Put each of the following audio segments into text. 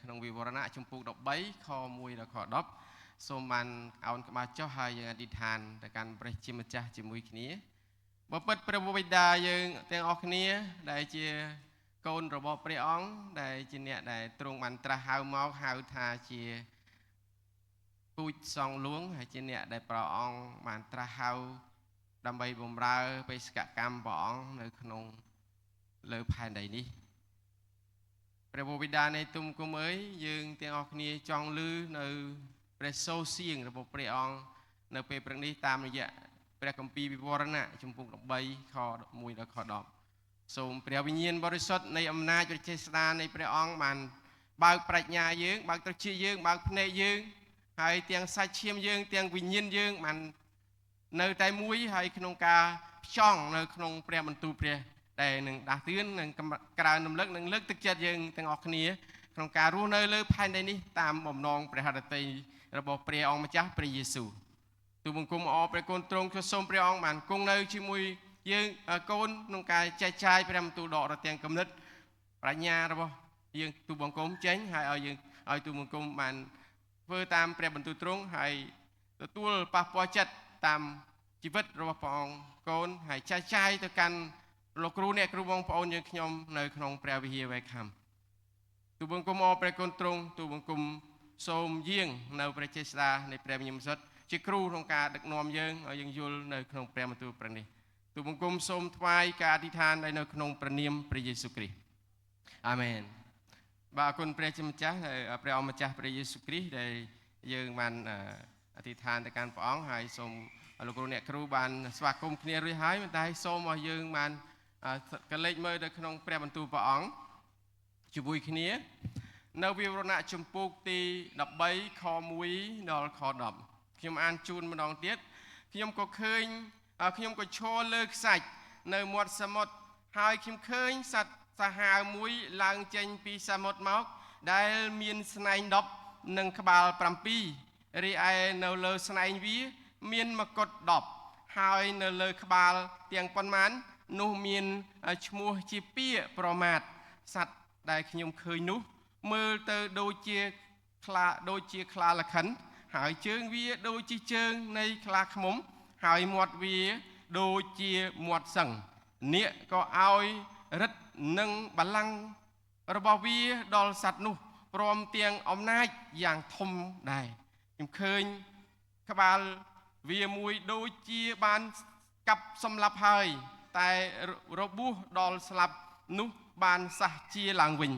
ក្នុងវិវរណៈចំពុក13ខ1ដល់ខ10សូមបានអោនក្បាលចុះហើយយើងអធិដ្ឋានទៅកាន់ព្រះជាម្ចាស់ជាមួយគ្នាបពិតព្រះបិតាយើងទាំងអស់គ្នាដែលជាកូនរបស់ព្រះអង្គដែលជាអ្នកដែលទ្រង់បានត្រាស់ហៅមកហៅថាជាពូជសងលួងហើយជាអ្នកដែលព្រះអង្គបានត្រាស់ហៅដើម្បីបម្រើបេសកកម្មព្រះអង្គនៅក្នុងលើផែនដីនេះព្រះបិតានៃទុំគុំអើយយើងទាំងអស់គ្នាចង់ឮនៅព្រះសូរសៀងរបស់ព្រះអង្គនៅពេលព្រឹកនេះតាមរយៈព្រះគម្ពីរវិវរណៈចំពុក13ខ1ដល់ខ10សូមព្រះវិញ្ញាណបរិសុទ្ធនៃអំណាចព្រះចេស្តានៃព្រះអង្គបានបើកប្រាជ្ញាយើងបើកត្រចៀកយើងបើកភ្នែកយើងហើយទាំងសាច់ឈាមយើងទាំងវិញ្ញាណយើងបាននៅតែមួយហើយក្នុងការផ្ចង់នៅក្នុងព្រះបន្ទូលព្រះដែលនឹងដាស់តឿននិងក្រើនរំលឹកនិងលើកទឹកចិត្តយើងទាំងអស់គ្នាក្នុងការរស់នៅលើផែនដីនេះតាមបំណងព្រះហឫទ័យរបស់ព្រះអង្គម្ចាស់ព្រះយេស៊ូវទូលបង្គំអរព្រះគុណទ្រង់គឺសូមព្រះអង្គបានគង់នៅជាមួយយើងកូនក្នុងការចែកចាយព្រះបន្ទូលដករទាំងគំនិតប្រាជ្ញារបស់យើងទូលបង្គំចេញហើយឲ្យយើងឲ្យទូលបង្គំបានធ្វើតាមព្រះបន្ទូលទ្រង់ហើយទទួលប៉ះពាល់ចិត្តតាមជីវិតរបស់ព្រះអង្គកូនហើយចែកចាយទៅកាន់លោកគ្រូអ្នកគ្រូបងប្អូនយើងខ្ញុំនៅក្នុងព្រះវិហារវេខំទូលបង្គំអរព្រះគុណទ្រង់ទូលបង្គំសូមយាងនៅព្រះចេស្តានៃព្រះវិញ្ញាណបរិសុទ្ធជាគ្រូក្នុងការដឹកនាំយើងឲ្យយើងយល់នៅក្នុងព្រះបន្ទូលព្រះនេះទូលបង្គំសូមថ្វាយការអធិដ្ឋាននៅក្នុងព្រះនាមព្រះយេស៊ូវគ្រីស្ទអាមែនបាទអរគុណព្រះជាម្ចាស់ព្រះអង្គម្ចាស់ព្រះយេស៊ូវគ្រីស្ទដែលយើងបានអធិដ្ឋានទៅកាន់ព្រះអង្គហើយសូមលោកគ្រូអ្នកគ្រូបានស្វាគមន៍គ្នារួចហើយតែសូមឲ្យយើងបានកលេចមើលទៅក្នុងព្រះបន្ទូលព្រះអង្គជាមួយគ្នានៅវិវរណៈចំពុកទី13ខ1ដល់ខ10ខ្ញុំអានជូនម្ដងទៀតខ្ញុំក៏ឃើញខ្ញុំក៏ឈរលើខ្សាច់នៅមាត់សមុទ្រហើយខ្ញុំឃើញសត្វសាហាវមួយឡើងចេញពីសមុទ្រមកដែលមានស្នែង10និងក្បាល7រីឯនៅលើស្នែងវាមានមកុដ10ហើយនៅលើក្បាលទាំងប៉ុន្មាននោះមានឈ្មោះជាពាក្យប្រមាថសត្វដែលខ្ញុំឃើញនោះមើលទៅដូចជាខ្លាលខិនហើយជើងវាដូចជាជើងនៃខ្លាឃ្មុំហើយមាត់វាដូចជាមាត់សឹងនាគក៏ឲ្យរិទ្ធនឹងបល្ល័ង្ករបស់វាដល់សត្វនោះព្រមទាំងអំណាចយ៉ាងធំដែរខ្ញុំឃើញក្បាលវាមួយដូចជាបានកាប់សម្លាប់ហើយតែរបួសដល់ស្លាប់នោះបានសះជាឡើងវិញ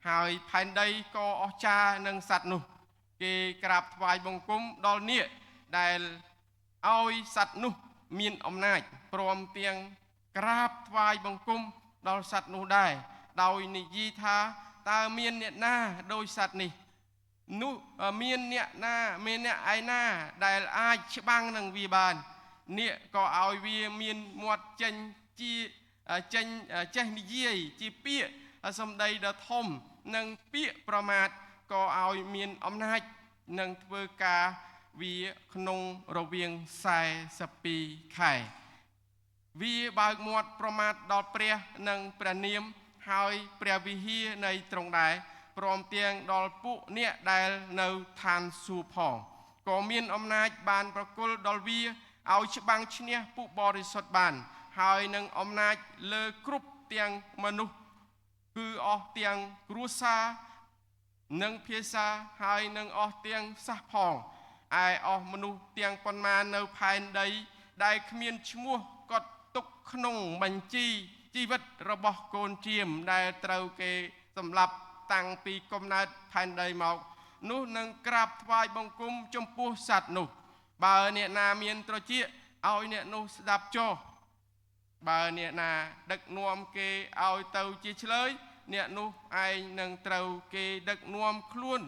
ហើយផែនដីក៏អស្ចារ្យនឹងសត្វនោះគេក្រាបថ្វាយបង្គំដល់នាគដែលឲ្យសត្វនោះមានអំណាចព្រមទាំងក្រាបថ្វាយបង្គំដល់សត្វនោះដែរដោយនិយាយថាតើមានអ្នកណាដោយសត្វនេះនោះមានអ្នកឯណាដែលអាចច្បាំងនឹងវាបាននាគក៏ឲ្យវាមានមាត់ចេញចេះនិយាយជាពាក្យសម្ដីដ៏ធំនិងពាក្យប្រមាថក៏ឲ្យមានអំណាចនឹងធ្វើការវាក្នុងរវាង42ខែវាបើកមាត់ប្រមាថដល់ព្រះនិងព្រះនាមហើយព្រះវិហារនៃទ្រង់ដែរព្រមទាំងដល់ពួកអ្នកដែលនៅឋានសួគ៌ផងក៏មានអំណាចបានប្រគល់ដល់វាឲ្យច្បាំងឈ្នះពួកបរិសុទ្ធបានហើយនឹងអំណាចលើគ្រប់ទាំងមនុស្សគឺអស់ទាំងគ្រួសារនិងភាសាហើយនឹងអស់ទាំងសាសផងឯអស់មនុស្សទាំងប៉ុន្មាននៅផែនដីដែលគ្មានឈ្មោះកត់ទុកក្នុងបញ្ជីជីវិតរបស់កូនជាមដែលត្រូវគេសម្លាប់តាំងពីកំណើតផែនដីមកនោះនឹងក្រាបថ្វាយបង្គំចំពោះសត្វនោះបើអ្នកណាមានត្រចៀកឲ្យអ្នកនោះស្ដាប់ចុះបើអ្នកណាដឹកនាំគេឲ្យទៅជាឆ្លើយអ្នកនោះឯងនឹងត្រូវគេដឹកនាំខ្លួន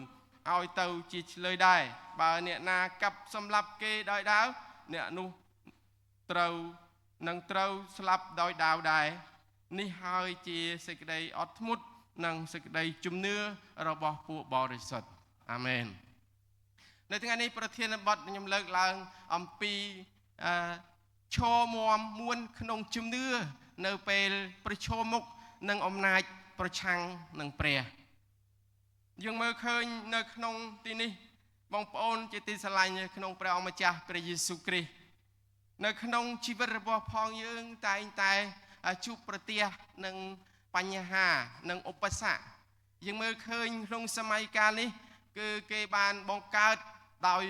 ឲ្យទៅជាឆ្លើយដែរបើអ្នកណាកាប់សម្លាប់គេដោយដាវអ្នកនោះត្រូវស្លាប់ដោយដាវដែរនេះហើយជាសេចក្តីអត់ធ្មត់និងសេចក្តីជំនឿរបស់ពួកបរិសុទ្ធអាមែននៅថ្ងៃនេះប្រធានបទខ្ញុំលើកឡើងអំពីឈរមាំមួនក្នុងជំនឿនៅពេលប្រឈមមុខនឹងអំណាចប្រឆាំងនឹងព្រះ យើងមើលឃើញនៅក្នុងទីនេះបងប្អូនជាទីស្រឡាញ់ក្នុងព្រះអង្គម្ចាស់ព្រះយេស៊ូវគ្រីស្ទនៅក្នុងជីវិតរបស់ផងយើងតែងតែជួបប្រទះនឹងបញ្ហានិងឧបសគ្គយើងមើលឃើញក្នុងសម័យកាលនេះគឺគេបានបង្កើតដោយ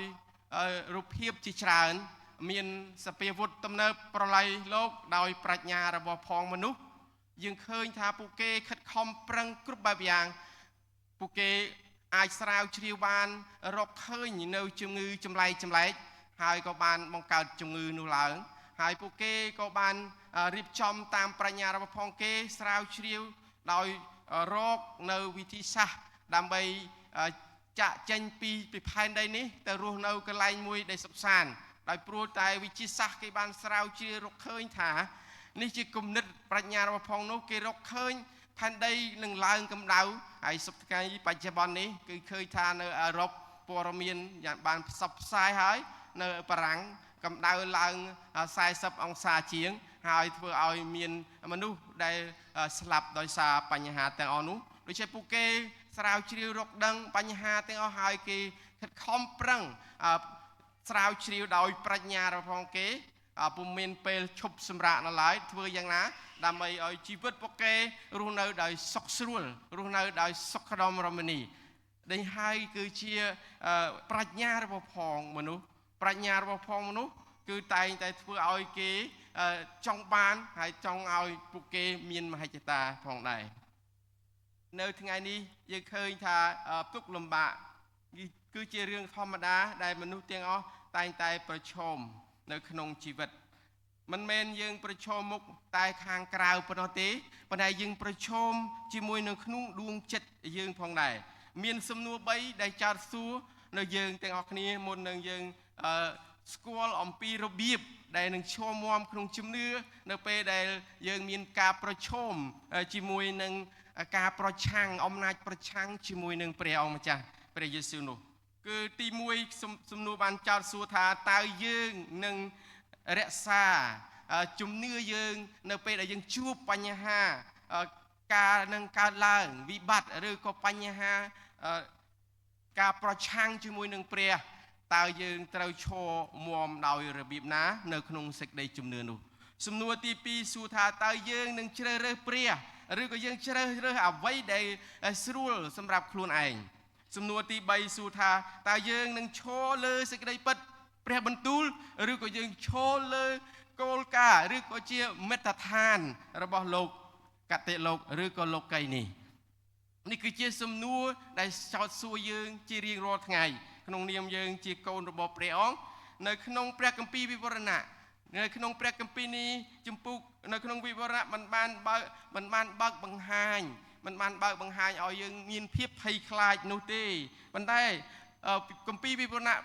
រូបភាពជាច្រើនមានសភាវុធទំនើបប្រឡ័យលោកដោយប្រាជ្ញារបស់ផងមនុស្សយើងឃើញថាពួកគេខិតខំប្រឹងគ្រប់បែបយ៉ាងពួកគេអាចស្រាវជ្រាវបានរកឃើញនៅជំងឺចម្លែកហើយក៏បានបង្កើតជំងឺនោះឡើងហើយពួកគេក៏បានរៀបចំតាមប្រាជ្ញារបស់ផងគេស្រាវជ្រាវដោយរកនៅវិធីសាស្ត្រដើម្បីចាក់ចេញពីផែនដីនេះទៅរស់នៅកន្លែងមួយដែលសុខសាន្តដោយព្រោះតែវិទ្យាសាស្ត្រគេបានស្រាវជ្រាវរកឃើញថានេះជាគំនិតប្រាជ្ញារបស់ផងនោះគេរកឃើញផែនដីនឹងឡើងកម្ដៅហើយសប្តាហ៍បច្ចុប្បន្ននេះគឺឃើញថានៅអឺរ៉ុបព័ត៌មានយ៉ាងបានផ្សព្វផ្សាយហើយនៅបារាំងកម្ដៅឡើង40អង្សាជាងហើយធ្វើឲ្យមានមនុស្សដែលស្លាប់ដោយសារបញ្ហាទាំងអស់នោះដូច្នេះពួកគេស្រាវជ្រាវរកដឹងបញ្ហាទាំងអស់ហើយគេខិតខំប្រឹងស្រាវជ្រាវដោយប្រាជ្ញារបស់គេពុំមានពេលឈប់សម្រាកនៅឡើយធ្វើយ៉ាងណាដើម្បីឲ្យជីវិតពួកគេរស់នៅដោយសុខស្រួលរស់នៅដោយសុខដុមរមនានេះហើយគឺជាប្រាជ្ញារបស់ផងមនុស្សប្រាជ្ញារបស់ផងមនុស្សគឺតែងតែធ្វើឲ្យគេចង់បានហើយចង់ឲ្យពួកគេមានមហិច្ឆតាផងដែរនៅថ្ងៃនេះយើងឃើញថាទុក្ខលំបាកគឺជារឿងធម្មតាដែលមនុស្សទាំងអស់តែងតែប្រឈមនៅក្នុងជីវិតមិនមែនយើងប្រឈមមុខតែខាងក្រៅប៉ុណ្ណោះទេប៉ុន្តែយើងប្រឈមជាមួយនៅក្នុងដួងចិត្តយើងផងដែរមានសំណួរ3ដែលចោទសួរនៅយើងទាំងអស់គ្នាមុននឹងយើងស្គាល់អំពីរបៀបដែលនឹងឈរមាំក្នុងជំនឿនៅពេលដែលយើងមានការប្រឈមជាមួយនឹងការប្រឆាំងអំណាចប្រឆាំងជាមួយនឹងព្រះអង្គម្ចាស់ព្រះយេស៊ូវនោះគឺទី1សំណួរបានចោទសួរថាតើយើងនឹងរក្សាជំនឿយើងនៅពេលដែលយើងជួបបញ្ហាការនឹងកើតឡើងវិបត្តិឬក៏បញ្ហាការប្រឆាំងជាមួយនឹងព្រះតើយើងត្រូវឈរមាំដោយរបៀបណានៅក្នុងសេចក្តីជំនឿនោះសំណួរទី2សួរថាតើយើងនឹងជ្រើសរើសព្រះឬក៏យើងជ្រើសរើសអ្វីដែលស្រួលសម្រាប់ខ្លួនឯងសំណួរទី3សួរថាតើយើងនឹងឈរលើសេចក្តីពិតព្រះបន្ទូលឬក៏យើងឈរលើគោលការណ៍ឬក៏ជាមិត្តដ្ឋានរបស់លោកកតិលោកឬក៏លោកីនេះគឺជាសំណួរដែលចោទសួរយើងជារៀងរាល់ថ្ងៃក្នុងនាមយើងជាកូនរបស់ព្រះអង្គនៅក្នុងព្រះគម្ពីរវិវរណៈនៅក្នុងព្រះគម្ពីរនេះចម្ពោះនៅក្នុងវិវរណៈមិនបានបើកបង្ហាញឲ្យយើងមានភាពភ័យខ្លាចនោះទេប៉ុន្តែគម្ពីរវិវរណៈ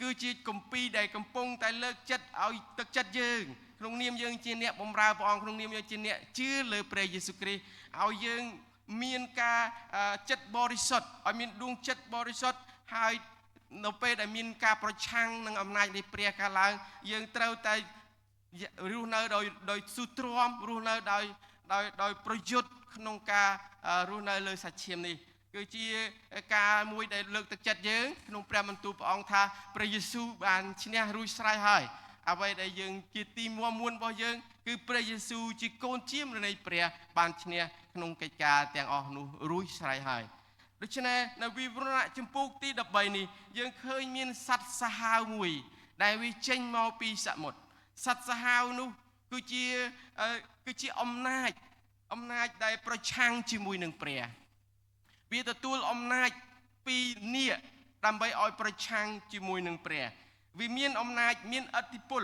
គឺជាគម្ពីរដែលកំពុងតែលើកចិត្តឲ្យទឹកចិត្តយើងក្នុងនាមយើងជាអ្នកបម្រើព្រះអង្គក្នុងនាមយើងជាអ្នកជឿលើព្រះយេស៊ូវគ្រីស្ទឲ្យយើងមានការចិត្តបរិសុទ្ធឲ្យមានដួងចិត្តបរិសុទ្ធហើយនៅពេលដែលមានការប្រឆាំងនឹងអំណាចនៃព្រះកាលឡើងយើងត្រូវតែរស់នៅដោយស៊ូទ្រាំរស់នៅដោយប្រយុទ្ធក្នុងការរស់នៅលើសាច់ឈាមនេះគឺជាការមួយដែលលើកទឹកចិត្តយើងក្នុងព្រះបន្ទូលព្រះអង្គថាព្រះយេស៊ូវបានឈ្នះរួចស្រេចហើយអ្វីដែលយើងជាទីមាំមួនរបស់យើងគឺព្រះយេស៊ូវជាកូនជាមនៃព្រះបានឈ្នះក្នុងកិច្ចការទាំងអស់នោះរួចស្រេចហើយដូច្នេះនៅវិវរណៈចំពោះទី13នេះយើងឃើញមានសត្វសាហាវមួយដែលវាចេញមកពីសមុទ្រសត្វសាហាវនោះគឺជាអំណាចដែលប្រឆាំងជាមួយនឹងព្រះវាទទួលអំណាចពីនាគដើម្បីឲ្យប្រឆាំងជាមួយនឹងព្រះវាមានអំណាចមានឥទ្ធិពល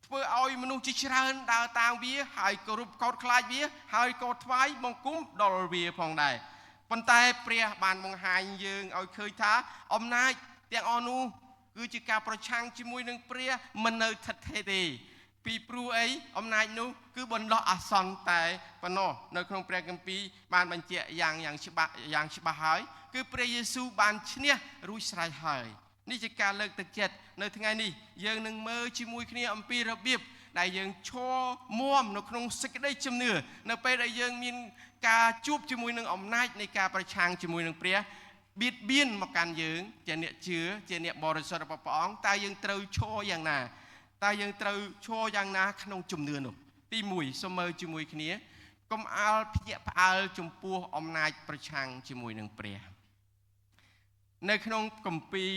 ធ្វើឲ្យមនុស្សជាច្រើនដើរតាមវាហើយគោរពកោតខ្លាចវាហើយក៏ថ្វាយបង្គំដល់វាផងដែរប៉ុន្តែព្រះបានបង្ហាញយើងឲ្យឃើញថាអំណាចទាំងអស់នោះគឺជាការប្រឆាំងជាមួយនឹងព្រះមិននៅស្ថិតស្ថេរទេពីព្រោះអីអំណាចនោះគឺបណ្ដោះអាសន្នតែប៉ុណ្ណោះនៅក្នុងព្រះគម្ពីរបានបញ្ជាក់យ៉ាងច្បាស់ហើយគឺព្រះយេស៊ូវបានឈ្នះរួចស្រេចហើយនេះជាការលើកទឹកចិត្តនៅថ្ងៃនេះយើងនឹងមើលជាមួយគ្នាអំពីរបៀបដែលយើងឈរមាំនៅក្នុងសេចក្តីជំនឿនៅពេលដែលយើងមានការជួបជាមួយនឹងអំណាចនៃការប្រឆាំងជាមួយនឹងព្រះ បៀតបៀនមកកាន់យើងជាអ្នកជឿជាអ្នកបរិសុទ្ធរបស់ព្រះអង្គតើយើងត្រូវឈរយ៉ាងណាតើយើងត្រូវឈរយ៉ាងណាក្នុងជំនឿនោះទី1សូមមើលជាមួយគ្នាកុំអាល់ភ្ញាក់ផ្អើលចំពោះអំណាចប្រឆាំងជាមួយនឹងព្រះនៅក្នុងគម្ពីរ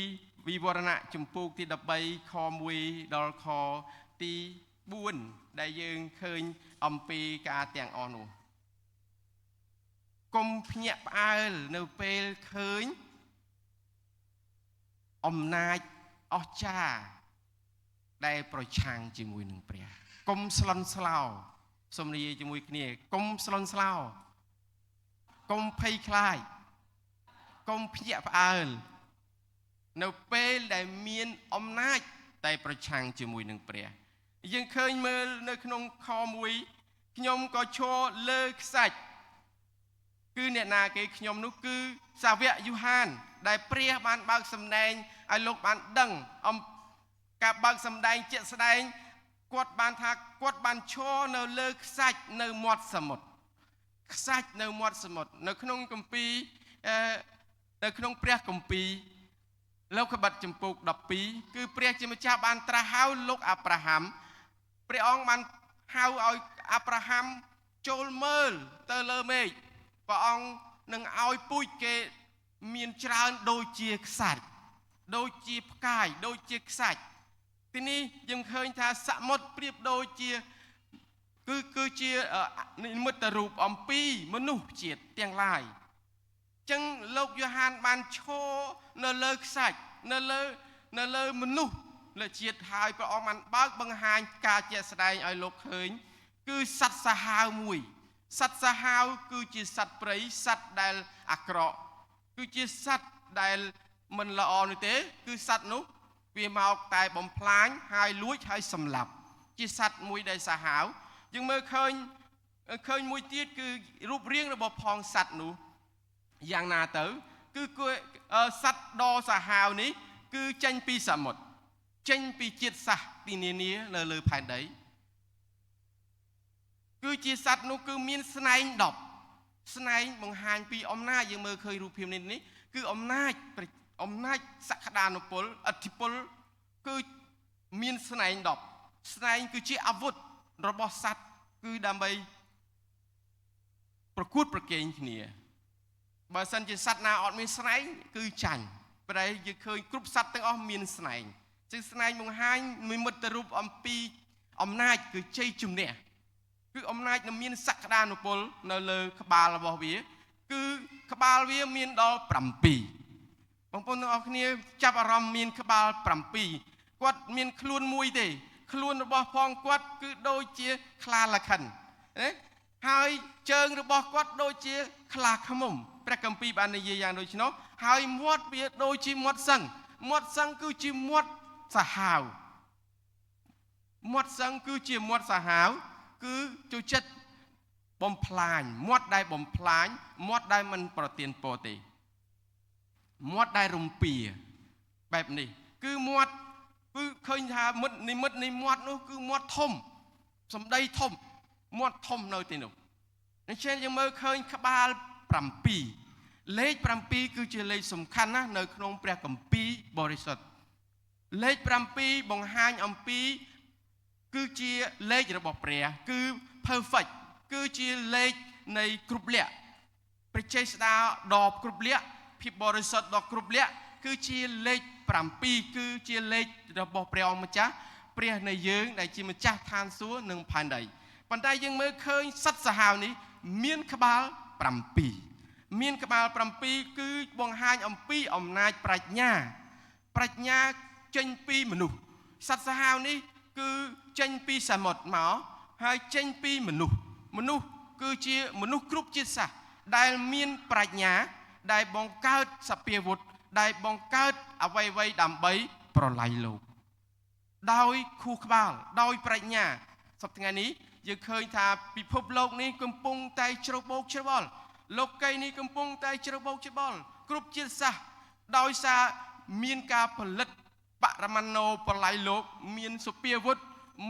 វិវរណៈជំពូកទី13ខ1ដល់ខទី4ដែលយើងឃើញអំពីការទាំងអស់នោះកុំភ្ញាក់ផ្អើលនៅពេលឃើញអំណាចអស្ចារ្យដែលប្រឆាំងជាមួយនឹងព្រះកុំស្លន់ស្លោសូមនិយាយជាមួយគ្នាកុំស្លន់ស្លោកុំភ័យខ្លាចកុំភ្ញាក់ផ្អើលនៅពេលដែលមានអំណាចតែប្រឆាំងជាមួយនឹងព្រះយើងឃើញមើលនៅក្នុងខ1ខ្ញុំក៏ឈរលើខ្សាច់គឺអ្នកណាគេខ្ញុំនោះគឺសាវកយូហានដែលព្រះបានបើកសម្ដែងឲ្យលោកបានដឹងអំការបើកសម្ដែងជាក់ស្ដែងគាត់បានថាគាត់បានឈរនៅលើខ្សាច់នៅមាត់សមុទ្រខ្សាច់នៅមាត់សមុទ្រនៅក្នុងគម្ពីរនៅក្នុងព្រះគម្ពីរលោកកបិតចំពុក12គឺព្រះជាម្ចាស់បានត្រាស់ហៅលោកអាប់រ៉ាហាំព្រះអង្គបានហៅឲ្យអាប់រ៉ាហាំចូលមើលទៅលើមេឃព្រះអង្គនឹងឲ្យពូជគេមានច្រើនដូចជាខ្សាច់ដូចជាផ្កាយដូចជាខ្សាច់ទីនេះយើងឃើញថាសមុទ្រប្រៀបដូចជាគឺជានិមិត្តរូបអំពីមនុស្សជាតិទាំងឡាយចឹងលោកយ៉ូហានបានឈរនៅលើខ្សាច់នៅលើមនុស្សលើជាតិហើយព្រះអង្គបានបើកបង្ហាញការជាក់ស្ដែងឲ្យលោកឃើញគឺសត្វសាហាវមួយសត្វសាហាវគឺជាសត្វព្រៃសត្វដែលអាក្រក់គឺជាសត្វដែលមិនល្អនោះទេគឺសត្វនោះវាមកតែបំផ្លាញហើយលួចហើយសម្លាប់ជាសត្វមួយដែលសាហាវយើងមើលឃើញមួយទៀតគឺរូបរាងរបស់ផងសត្វនោះយ៉ាងណាទៅគឺសត្វដ៏សាហាវនេះគឺចេញពីសមុទ្រចេញពីជាតិសាសន៍ទីនានានៅលើផែនដីគឺជាសត្វនោះគឺមានស្នែង10ស្នែងបង្ហាញពីអំណាចយើងមើលឃើញរូបភាពនេះគឺអំណាចសក្តានុពលឥទ្ធិពលគឺមានស្នែង10ស្នែងគឺជាអាវុធរបស់សត្វគឺដើម្បីប្រកួតប្រជែងគ្នាបើសិនជាសត្វណាអត់មានស្នែងគឺចាញ់ប្រែយើងឃើញគ្រប់សត្វទាំងអស់មានស្នែងជាស្នែងបង្ហាញនិមិត្តរូបអំពីអំណាចគឺជ័យជំនះគឺអំណាចនឹងមានសក្តានុពលនៅលើក្បាលរបស់វាគឺក្បាលវាមានដល់7បងប្អូនទាំងអស់គ្នាចាប់អារម្មណ៍មានក្បាល7គាត់មានខ្លួនមួយទេខ្លួនរបស់ផងគាត់គឺដូចជាខ្លាលខិនណាហើយជើងរបស់គាត់ដូចជាខ្លាឃ្មុំព្រះគម្ពីរបាននិយាយយ៉ាងដូចនោះហើយមាត់វាដូចជាមាត់សឹងគឺជាមាត់សាហាវមាត់សឹងគឺជាមាត់សាហាវគឺចូលចិត្តបំផ្លាញមាត់ដែលបំផ្លាញមាត់ដែលមិនប្រទានពរទេមាត់ដែលរំពាបែបនេះគឺមាត់គឺឃើញថានិមិត្តនៃមាត់នោះគឺមាត់ធំសម្ដីធំមាត់ធំនៅទីនោះអញ្ចឹងយើងមើលឃើញក្បាល7លេខ7គឺជាលេខសំខាន់ណាស់នៅក្នុងព្រះគម្ពីរបរិសុទ្ធលេខ7បង្ហាញអំពីគឺជាលេខរបស់ព្រះគឺ perfect គឺជាលេខនៃគ្រប់លក្ខព្រះចេស្តាដ៏គ្រប់លក្ខភាពបរិសុទ្ធដ៏គ្រប់លក្ខគឺជាលេខ7គឺជាលេខរបស់ព្រះអង្គម្ចាស់ព្រះនៃយើងដែលជាម្ចាស់ឋានសួគ៌និងផែនដីប៉ុន្តែយើងមើលឃើញសត្វសាហាវនេះមានក្បាល7មានក្បាល7គឺបង្ហាញអំពីអំណាចប្រាជ្ញាចេញពីមនុស្សសត្វសាហាវនេះគឺចេញពីសមុទ្រមកហើយចេញពីមនុស្សគឺជាមនុស្សគ្រប់ជាតិសាសន៍ដែលមានប្រាជ្ញាដែលបង្កើតសភាវុធដែលបង្កើតអ្វីៗដើម្បីប្រល័យលោកដោយខួរក្បាលដោយប្រាជ្ញាសប្តាហ៍ថ្ងៃនេះយើងឃើញថាពិភពលោកនេះកំពុងតែច្របូកច្របល់លោកីយ៍នេះកំពុងតែច្របូកច្របល់គ្រប់ជាតិសាសន៍ដោយសារមានការផលិតបរមាណូប្រល័យលោកមានសភាវុធ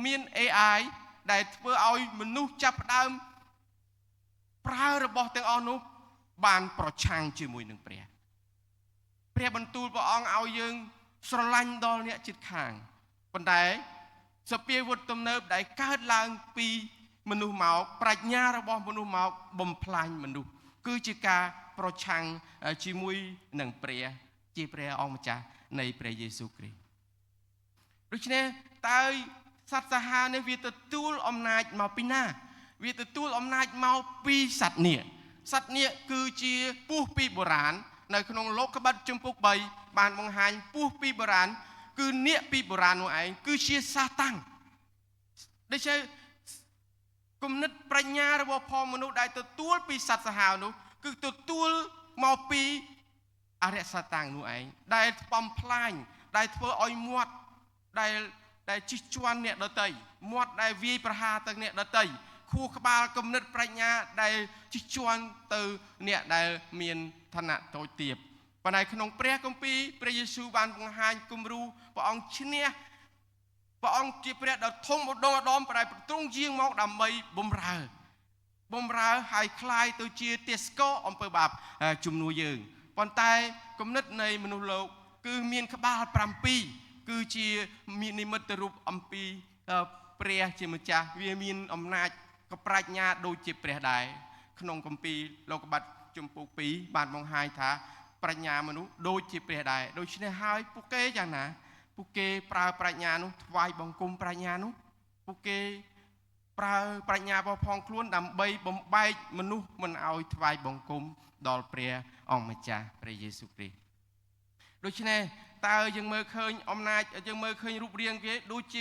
មាន AI ដែលធ្វើឲ្យមនុស្សចាប់ផ្ដើមប្រើរបស់ទាំងអស់នោះបានប្រឆាំងជាមួយនឹងព្រះ ព្រះបន្ទូលព្រះអង្គឲ្យយើងស្រឡាញ់ដល់អ្នកជិតខាងប៉ុន្តែសភាវុធទំនើបដែលកើតឡើងពីមនុស្សមកប្រាជ្ញារបស់មនុស្សមកបំផ្លាញមនុស្សគឺជាការប្រឆាំងជាមួយនឹងព្រះជាព្រះអង្គម្ចាស់នៃព្រះយេស៊ូវគ្រីស្ទដូច្នេះតើសត្វសាហាវនេះវាទទួលអំណាចមកពីណាវាទទួលអំណាចមកពីសត្វនាគសត្វនាគគឺជាពស់ពីបុរាណនៅក្នុងលោកក្បិតជំពូក3បានបង្ហាញពស់ពីបុរាណគឺនាគពីបុរាណនោះឯងគឺជាសាតាំងដូច្នេះគំនិតប្រាជ្ញារបស់ផងមនុស្សដែលទទួលពីសត្វសាហាវនោះគឺទទួលមកពីអរិយសាតាំងនោះឯងដែលបំផ្លាញដែលធ្វើឲ្យមាត់ដែលជិះជាន់អ្នកដតីមាត់ដែលវាយប្រហារទៅអ្នកដតីខួរក្បាលគំនិតប្រាជ្ញាដែលជិះជាន់ទៅអ្នកដែលមានឋានៈតូចទាបប៉ុន្តែក្នុងព្រះគម្ពីរព្រះយេស៊ូវបានបង្ហាញគំរូព្រះអង្គឈ្នះព្រះអង្គជាព្រះដ៏ធំឧត្តមឧត្តមប្រែទ្រង់យាងមកដើម្បីបម្រើឲ្យคล้ายទៅជាទេសកលអំពើបាបជំនួសយើងប៉ុន្តែគំនិតនៃមនុស្សលោកគឺមានក្បាល7គឺជាមាននិមិត្តរូបអំពីព្រះជាម្ចាស់វាមានអំណាចកប្រាជ្ញាដូចជាព្រះដែរក្នុងគម្ពីរលោកុបាតជំពូក2បានបង្ហាញថាប្រាជ្ញាមនុស្សដូចជាព្រះដែរដូច្នេះហើយពួកគេយ៉ាងណាពួកគេប្រើប្រាជ្ញានោះថ្វាយបង្គំប្រាជ្ញានោះពួកគេប្រើប្រាជ្ញារបស់ផងខ្លួនដើម្បីបំបែកមនុស្សមិនឲ្យថ្វាយបង្គំដល់ព្រះអង្គម្ចាស់ព្រះយេស៊ូវគ្រីស្ទដូច្នេះតើយើងមើលឃើញអំណាចយើងមើលឃើញរូបរាងគេដូចជា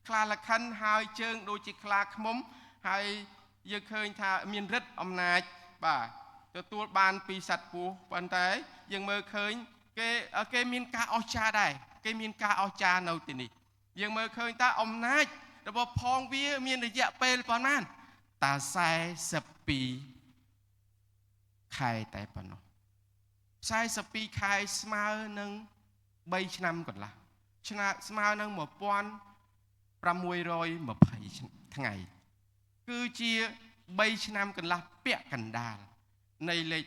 ខ្លាលខិនហើយជើងដូចជាខ្លាឃ្មុំហើយយើងឃើញថាមានឫទ្ធិអំណាចបាទទទួលបានពីសត្វពស់ប៉ុន្តែយើងមើលឃើញគេមានការអស្ចារ្យដែរគេមានការអស្ចារ្យនៅទីនេះយើងមើលឃើញថាអំណាចរបស់ផងវាមានរយៈពេលប៉ុន្មានតា42ខែតែប៉ុណ្ណោះ42ខែស្មើនឹង3ឆ្នាំកន្លះស្មើនឹង1620ថ្ងៃគឺជា3ឆ្នាំកន្លះពាក់កណ្ដាលនៃលេខ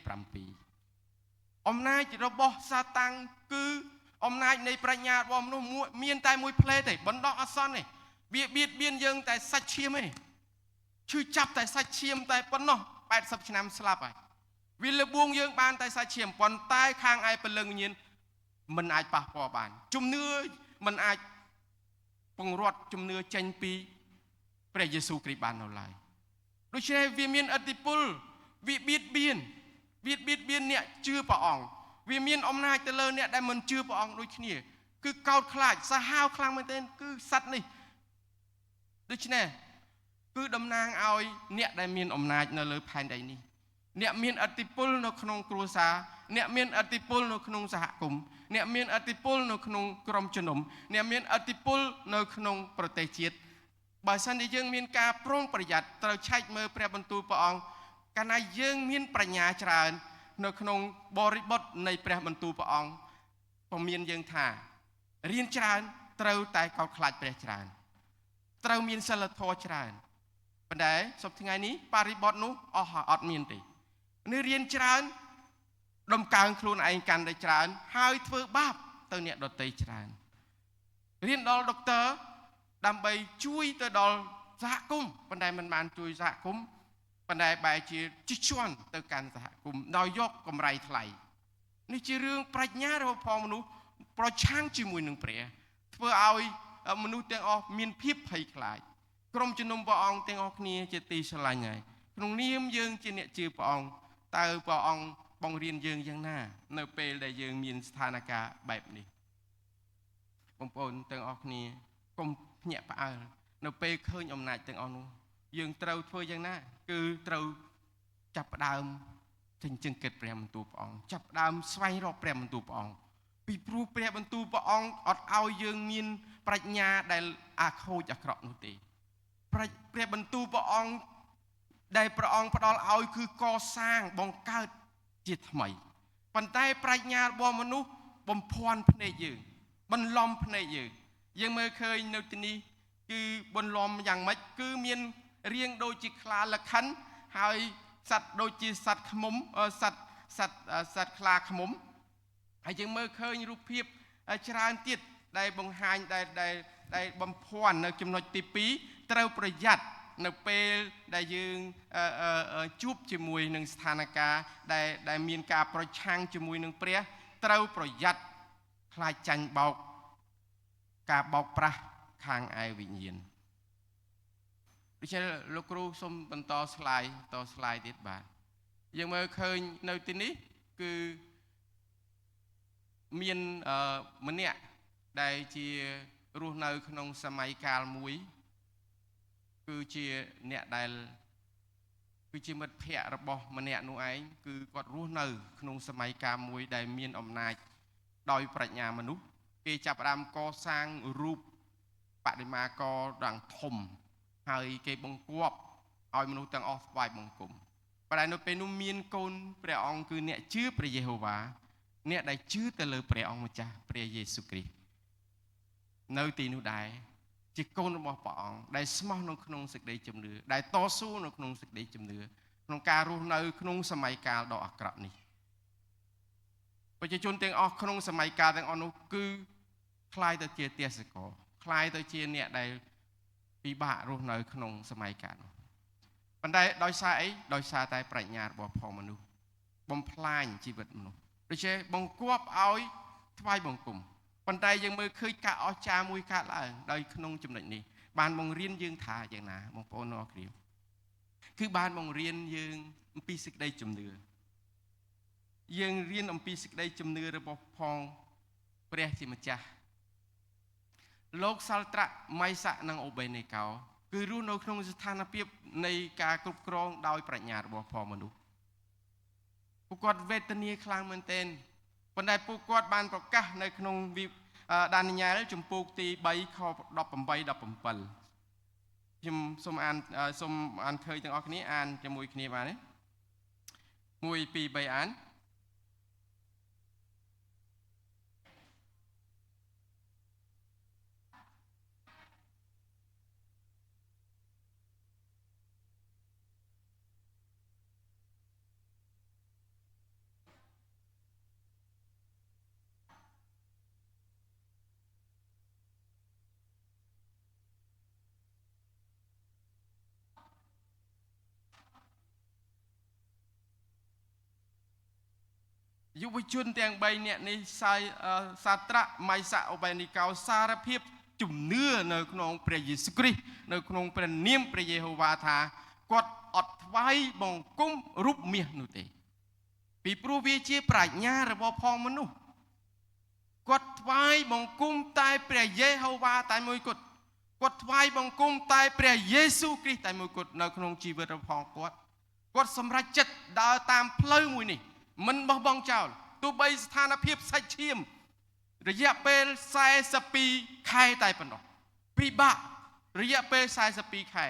7អំណាចរបស់សាតាំងគឺអំណាចនៃប្រាជ្ញារបស់មនុស្សមានតែមួយផ្លេទេបណ្ដោះអាសន្នទេវាបៀតបៀនយើងតែសាច់ឈាមទេឈឺចាប់តែសាច់ឈាមតែប៉ុណ្ណោះ80ឆ្នាំស្លាប់ហើយវាលបួងយើងបានតែសាច់ឈាមប៉ុន្តែខាងឯពលឹងវិញ្ញាណមិនអាចប៉ះពាល់បានជំនឿមិនអាចពង្រត់ជំនឿចេញពីព្រះយេស៊ូវគ្រីស្ទបាននៅឡើយដូច្នេះវាមានឥទ្ធិពលវាបៀតបៀនអ្នកជឿព្រះអង្គវាមានអំណាចទៅលើអ្នកដែលមិនជឿព្រះអង្គដូចគ្នាគឺកោតខ្លាចសាហាវខ្លាំងមែនទែនគឺសត្វនេះដូច្នេះគឺតំណាងឲ្យអ្នកដែលមានអំណាចនៅលើផែនដីនេះអ្នកមានឥទ្ធិពលនៅក្នុងគ្រួសារអ្នកមានឥទ្ធិពលនៅក្នុងសហគមន៍អ្នកមានឥទ្ធិពលនៅក្នុងក្រុមជំនុំអ្នកមានឥទ្ធិពលនៅក្នុងប្រទេសជាតិបើសិនជាយើងមានការប្រុងប្រយ័ត្នត្រូវឆែកមើលព្រះបន្ទូលព្រះអង្គកាលណាយើងមានប្រាជ្ញាច្រើននៅក្នុងបរិបទនៃព្រះបន្ទូលព្រះអង្គពមមានយើងថារៀនច្រើនត្រូវតែកោតខ្លាចព្រះច្រើនត្រូវមានសិលធម៌ច្រើនប៉ុន្តែសប្តាហ៍ថ្ងៃនេះបរិបទនោះអត់មានទេនេះរៀនច្រើនដំកើងខ្លួនឯងកាន់តែច្រើនហើយធ្វើបាបទៅអ្នកដទៃច្រើនរៀនដល់ដុកទ័រដើម្បីជួយទៅដល់សហគមន៍ប៉ុន្តែមិនបានជួយសហគមន៍ប៉ុន្តែបែរជាជិះជាន់ទៅកាន់សហគមន៍ដោយយកកម្រៃថ្លៃនេះជារឿងប្រាជ្ញារបស់ផងមនុស្សប្រឆាំងជាមួយនឹងព្រះធ្វើឲ្យមនុស្សទាំងអស់មានភាពភ័យខ្លាចក្រុមជំនុំព្រះអង្គទាំងអស់គ្នាជាទីស្រឡាញ់ហើយក្នុងនាមយើងជាអ្នកជឿព្រះអង្គតើព្រះអង្គបង្រៀនយើងយ៉ាងណានៅពេលដែលយើងមានស្ថានភាពបែបនេះបងប្អូនទាំងអស់គ្នាកុំភ្ញាក់ផ្អើលនៅពេលឃើញអំណាចទាំងអស់នោះយើងត្រូវធ្វើយ៉ាងណាគឺត្រូវចាប់ផ្ដើមចិញ្ចឹមគិតព្រះបន្ទូលព្រះអង្គចាប់ផ្ដើមស្វែងរកព្រះបន្ទូលព្រះអង្គពីព្រោះព្រះបន្ទូលព្រះអង្គអត់ឲ្យយើងមានប្រាជ្ញាដែលអាខូចអាក្រក់នោះទេព្រះបន្ទូលព្រះអង្គដែលព្រះអង្គផ្ដល់ឲ្យគឺកសាងបង្កើតជាថ្មីប៉ុន្តែប្រាជ្ញារបស់មនុស្សបំភាន់ភ្នែកយើងបន្លំភ្នែកយើងមើលឃើញនៅទីនេះគឺបន្លំយ៉ាងម៉េចគឺមានរាងដូចជាខ្លាលខិនហើយសត្វដូចជាសត្វឃ្មុំសត្វខ្លាឃ្មុំ ហើយយើងមើលឃើញរូបភាពច្រើនទៀតដែលបង្ហាញដែលបំភាន់នៅចំណុចទី2ត្រូវប្រយ័ត្ននៅពេលដែលយើងជួបជាមួយនឹងស្ថានភាពដែលមានការប្រឆាំងជាមួយនឹងព្រះត្រូវប្រយ័ត្នខ្លាចចាញ់បោកការបោកប្រាស់ខាងឯវិញ្ញាណដូច្នេះលោកគ្រូសូមបន្តស្លាយទៀតបាទយើងមើលឃើញនៅទីនេះគឺមានម្នាក់ដែលជារស់នៅក្នុងសម័យកាលមួយគឺជាអ្នកដែលគឺជាមិត្តភ័ក្តិរបស់ម្នាក់នោះឯងគឺគាត់រស់នៅក្នុងសម័យកាលមួយដែលមានអំណាចដោយប្រាជ្ញាមនុស្សគេចាប់ផ្ដើមកសាងរូបបដិមាករយ៉ាងធំហើយគេបង្គាប់ឲ្យមនុស្សទាំងអស់ថ្វាយបង្គំប៉ុន្តែនៅពេលនោះមានកូនព្រះអង្គគឺអ្នកជឿព្រះយេហូវ៉ាអ្នកដែលជឿទៅលើព្រះអង្គម្ចាស់ព្រះយេស៊ូវគ្រីស្ទនៅទីនោះដែរជាកូនរបស់ព្រះអង្គដែលស្មោះនៅក្នុងសេចក្តីជំនឿដែលតស៊ូនៅក្នុងសេចក្តីជំនឿក្នុងការរស់នៅក្នុងសម័យកាលដ៏អាក្រក់នេះប្រជាជនទាំងអស់ក្នុងសម័យកាលទាំងអស់នោះគឺคล้ายទៅជាទាសករคล้ายទៅជាអ្នកដែលពិបាករស់នៅក្នុងសម័យកាលនោះប៉ុន្តែដោយសារអីដោយសារតែប្រាជ្ញារបស់ផងមនុស្សបំផ្លាញជីវិតមនុស្សដូច្នេះបង្គាប់ឲ្យថ្វាយបង្គំប៉ុន្តែយើងមើលឃើញការអស្ចារ្យមួយកើតឡើងដោយក្នុងចំណុចនេះបានបង្រៀនយើងថាយ៉ាងណាបងប្អូនអរគុណគឺបានបង្រៀនយើងអំពីសេចក្តីជំនឿយើងរៀនអំពីសេចក្តីជំនឿរបស់ផងព្រះជាម្ចាស់លោកសាល់ត្រាក់ម៉ៃសាក់និងអូបេនេកោគឺរស់នៅក្នុងស្ថានភាពនៃការគ្រប់គ្រងដោយប្រាជ្ញារបស់ផងមនុស្សពួកគាត់វេទនាខ្លាំងមែនទែនប៉ុន្តែពួកគាត់បានប្រកាសនៅក្នុងដានីយ៉ែលជំពូកទី3ខ18 17ខ្ញុំសូមអានឃើញទាំងអស់គ្នាអានជាមួយគ្នាបានទេ1 2 3អានយុវជនទាំង3នាក់នេះសាត្រាក់ម៉ៃសាក់អូបេនីកោសារភាពជំនឿនៅក្នុងព្រះយេស៊ូវគ្រីស្ទនៅក្នុងព្រះនាមព្រះយេហូវ៉ាថាគាត់អត់ថ្វាយបង្គំរូបមាសនោះទេពីព្រោះវាជាប្រាជ្ញារបស់ផងមនុស្សគាត់ថ្វាយបង្គំតែព្រះយេហូវ៉ាតែមួយគត់គាត់ថ្វាយបង្គំតែព្រះយេស៊ូវគ្រីស្ទតែមួយគត់នៅក្នុងជីវិតរបស់គាត់សម្រេចចិត្តដើរតាមផ្លូវមួយនេះមិនបោះបង់ចោលទោះបីស្ថានភាពសាច់ឈាមរយៈពេល42ខែតែប៉ុណ្ណោះពិបាករយៈពេល42ខែ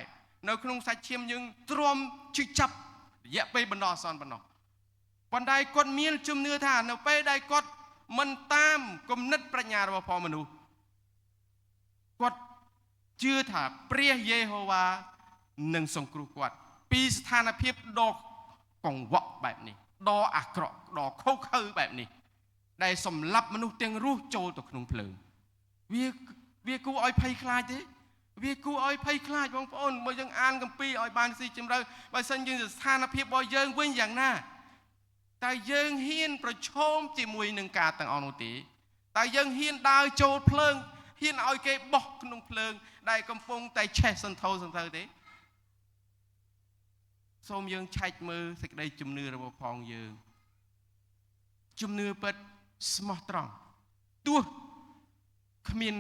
នៅក្នុងសាច់ឈាមយើងទ្រាំជិះចាប់រយៈពេលបណ្ដោះអាសន្នប៉ុណ្ណោះប៉ុន្តែគាត់មានជំនឿថានៅពេលដែលគាត់មិនតាមគំនិតប្រាជ្ញារបស់ផងមនុស្សគាត់ជឿថាព្រះយេហូវ៉ានឹងសង្គ្រោះគាត់ពីស្ថានភាពដ៏កង្វក់បែបនេះដ៏អាក្រក់ដ៏ខុសខើបែបនេះដែលសម្លាប់មនុស្សទាំងរស់ចូលទៅក្នុងភ្លើងវាគួរឲ្យភ័យខ្លាចទេវាគួរឲ្យភ័យខ្លាចបងប្អូនបើយើងអានគម្ពីរឲ្យបានស៊ីជម្រៅបើសិនយើងស្ថានភាពរបស់យើងវិញយ៉ាងណាតែយើងហ៊ានប្រឈមជាមួយនឹងការទាំងអស់នោះទេតែយើងហ៊ានដើរចូលភ្លើងហ៊ានឲ្យគេបោះក្នុងភ្លើងដែលកំពុងតែឆេះសន្ធោសន្ធៅទេសូមយើងឆែកមើលសេចក្តីជំនឿរបស់ផងយើងជំនឿពិតស្មោះត្រង់ទោះគ្មាន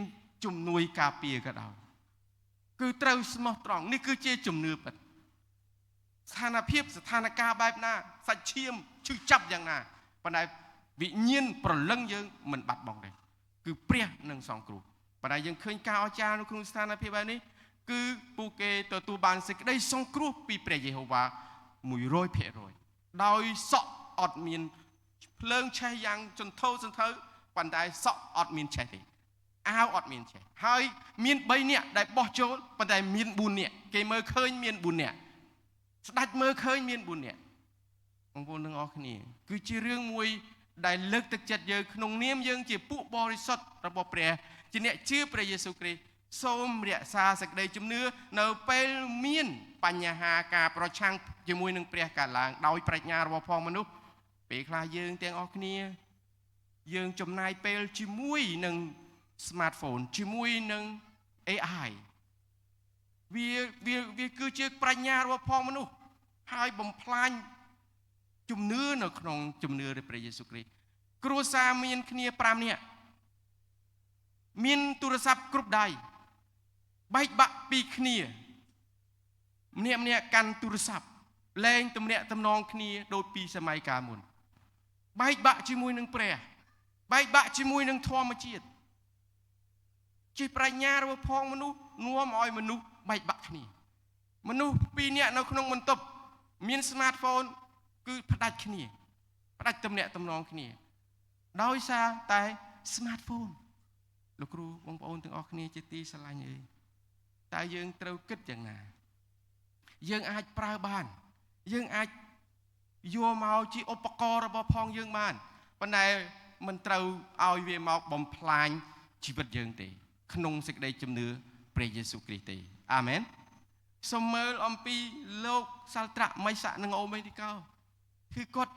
ជំនួយការពារក៏ដោយគឺត្រូវស្មោះត្រង់នេះគឺជាជំនឿពិតស្ថានភាពស្ថានភាពបែបណាសាច់ឈាមឈឺចាប់យ៉ាងណាប៉ុន្តែវិញ្ញាណប្រលឹងយើងមិនបាត់បង់ទេគឺព្រះនឹងសង្គ្រោះប៉ុន្តែយើងឃើញការអស្ចារ្យនៅក្នុងស្ថានភាពបែបនេះគឺពួកគេទទួលបានសេចក្តីសង្គ្រោះពីព្រះយេហូវ៉ា 100% ដោយសក់អត់មានភ្លើងឆេះយ៉ាងចន្ទោសន្ធៅប៉ុន្តែសក់អត់មានឆេះទេអាវអត់មានឆេះហើយមាន3នាក់ដែលបោះចូលប៉ុន្តែមាន4នាក់គេមើលឃើញមាន4នាក់ស្ដេចមើលឃើញមាន4នាក់បងប្អូនទាំងអស់គ្នាគឺជារឿងមួយ ដែលលើកទឹកចិត្តយើងក្នុងនាមយើងជាពួកបរិសុទ្ធរបស់ព្រះជាអ្នកជឿព្រះយេស៊ូវគ្រីស្ទសូមរក្សាសេចក្តីជំនឿនៅពេលមានបញ្ហាការប្រឆាំងជាមួយនឹងព្រះកើតឡើងដោយប្រាជ្ញារបស់ផងមនុស្សពេលខ្លះយើងទាំងអស់គ្នាយើងចំណាយពេលជាមួយនឹង smartphone ជាមួយនឹង AI វាគឺជាប្រាជ្ញារបស់ផងមនុស្សហើយបំផ្លាញជំនឿនៅក្នុងជំនឿរបស់ព្រះយេស៊ូវគ្រីស្ទគ្រួសារមានគ្នា5នាក់មានទូរស័ព្ទគ្រប់ដៃបែកបាក់ពីគ្នាម្នាក់កាន់ទូរស័ព្ទលែងទំនាក់ទំនងគ្នាដូចពីសម័យកាលមុនបែកបាក់ជាមួយនឹងព្រះបែកបាក់ជាមួយនឹងធម្មជាតិជាប្រាជ្ញារបស់ផងមនុស្សនាំឲ្យមនុស្សបែកបាក់គ្នាមនុស្ស2នាក់នៅក្នុងបន្ទប់មាន smartphone គឺផ្ដាច់គ្នាផ្ដាច់ទំនាក់ទំនងគ្នាដោយសារតែ smartphone លោកគ្រូបងប្អូនទាំងអស់គ្នាជាទីស្រឡាញ់អើយតើយើងត្រូវគិតយ៉ាងណាយើងអាចប្រើបានយើងអាចយកមកជាឧបករណ៍របស់ផងយើងបានប៉ុន្តែមិនត្រូវឲ្យវាមកបំផ្លាញជីវិតយើងទេក្នុងសេចក្តីជំនឿព្រះយេស៊ូវគ្រីស្ទទេអាមែនសូមមើលអំពីលោកសាល់ត្រាក់មីសាក់និងអូបេនីកោគឺគាត់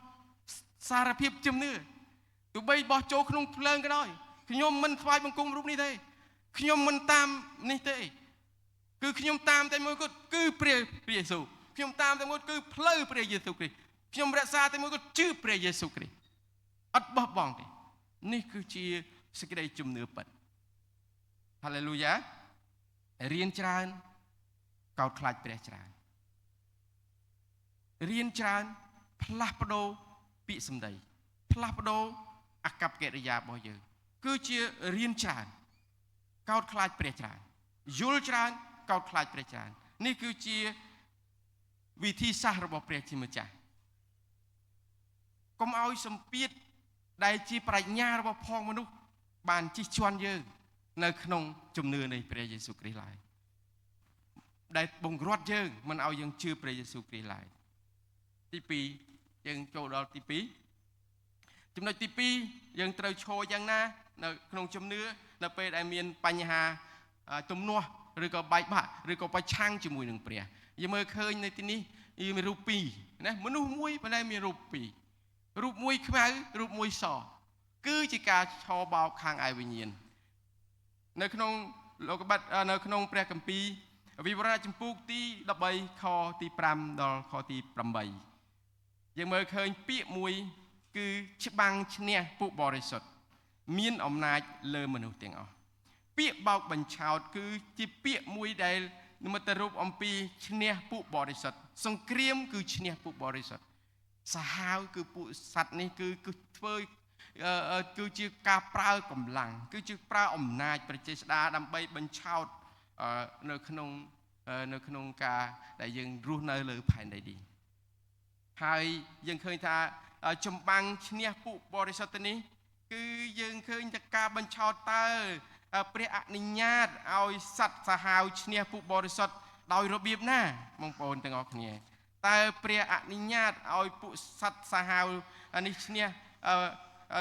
សារភាពជំនឿទោះបីបោះចូលក្នុងភ្លើងក៏ដោយខ្ញុំមិនថ្វាយបង្គំរូបនេះទេខ្ញុំមិនតាមនេះទេគឺខ្ញុំតាមតែមួយគត់គឺព្រះយេស៊ូវខ្ញុំតាមតែមួយគឺផ្លូវព្រះយេស៊ូវគ្រីស្ទខ្ញុំរក្សាតែមួយគត់ជឿព្រះយេស៊ូវគ្រីស្ទអត់បោះបង់ទេនេះគឺជាសេចក្តីជំនឿពិតហាឡេលូយ៉ារៀនច្រើនកោតខ្លាចព្រះច្រើនរៀនច្រើនផ្លាស់ប្ដូរពាក្យសម្ដីផ្លាស់ប្ដូរអាកប្បកិរិយារបស់យើងគឺជារៀនច្រើនកោតខ្លាចព្រះច្រើនយល់ច្រើនកោតខ្លាចព្រះច្រើននេះគឺជាវិធីសាស្ត្ររបស់ព្រះជាម្ចាស់កុំឲ្យសម្ពាធដែលជាប្រាជ្ញារបស់ផងមនុស្សបានជិះជាន់យើងនៅក្នុងជំនឿនៃព្រះយេស៊ូវគ្រីស្ទឡើយដែលបង្រាត់យើងមិនឲ្យយើងជឿព្រះយេស៊ូវគ្រីស្ទឡើយទី2យើងចូលដល់ទី2ចំណុចទី2យើងត្រូវឈរយ៉ាងណានៅក្នុងជំនឿនៅពេលដែលមានបញ្ហាទំនាស់ឬក៏បែកបាក់ឬក៏ប្រឆាំងជាមួយនឹងព្រះយើងមើលឃើញនៅទីនេះមានរូប2ណាមនុស្សមួយប៉ុន្តែមានរូប2រូបមួយខ្មៅរូបមួយសគឺជាការឆោបោកខាងឯវិញ្ញាណនៅក្នុងលោកុបិតនៅក្នុងព្រះគម្ពីរវិវរណៈចំពោះទី13ខទី5ដល់ខទី8យើងមើលឃើញពាក្យមួយគឺច្បាំងឈ្នះពួកបរិសុទ្ធមានអំណាចលើមនុស្សទាំងអស់ពាក្យបោកបញ្ឆោតគឺជាពាក្យមួយដែលនិមិត្តរូបអំពីឈ្នះពួកបរិសុទ្ធសង្គ្រាមគឺឈ្នះពួកបរិសុទ្ធសាហាវគឺពួកសត្វនេះគឺធ្វើគឺជាការប្រើកម្លាំងគឺជាប្រើអំណាចប្រជាស្ដាដើម្បីបញ្ឆោតនៅក្នុងការដែលយើងរស់នៅលើផែនដីនេះហើយយើងឃើញថាចម្បាំងឈ្នះពួកបរិសុទ្ធនេះគឺយើងឃើញថាការបញ្ឆោតតើព្រះអនុញ្ញាតឲ្យសត្វសាហាវឈ្នះពួកបរិសុទ្ធដោយរបៀបណាបងប្អូនទាំងអស់គ្នាតើព្រះអនុញ្ញាតឲ្យពួកសត្វសាហាវនេះឈ្នះ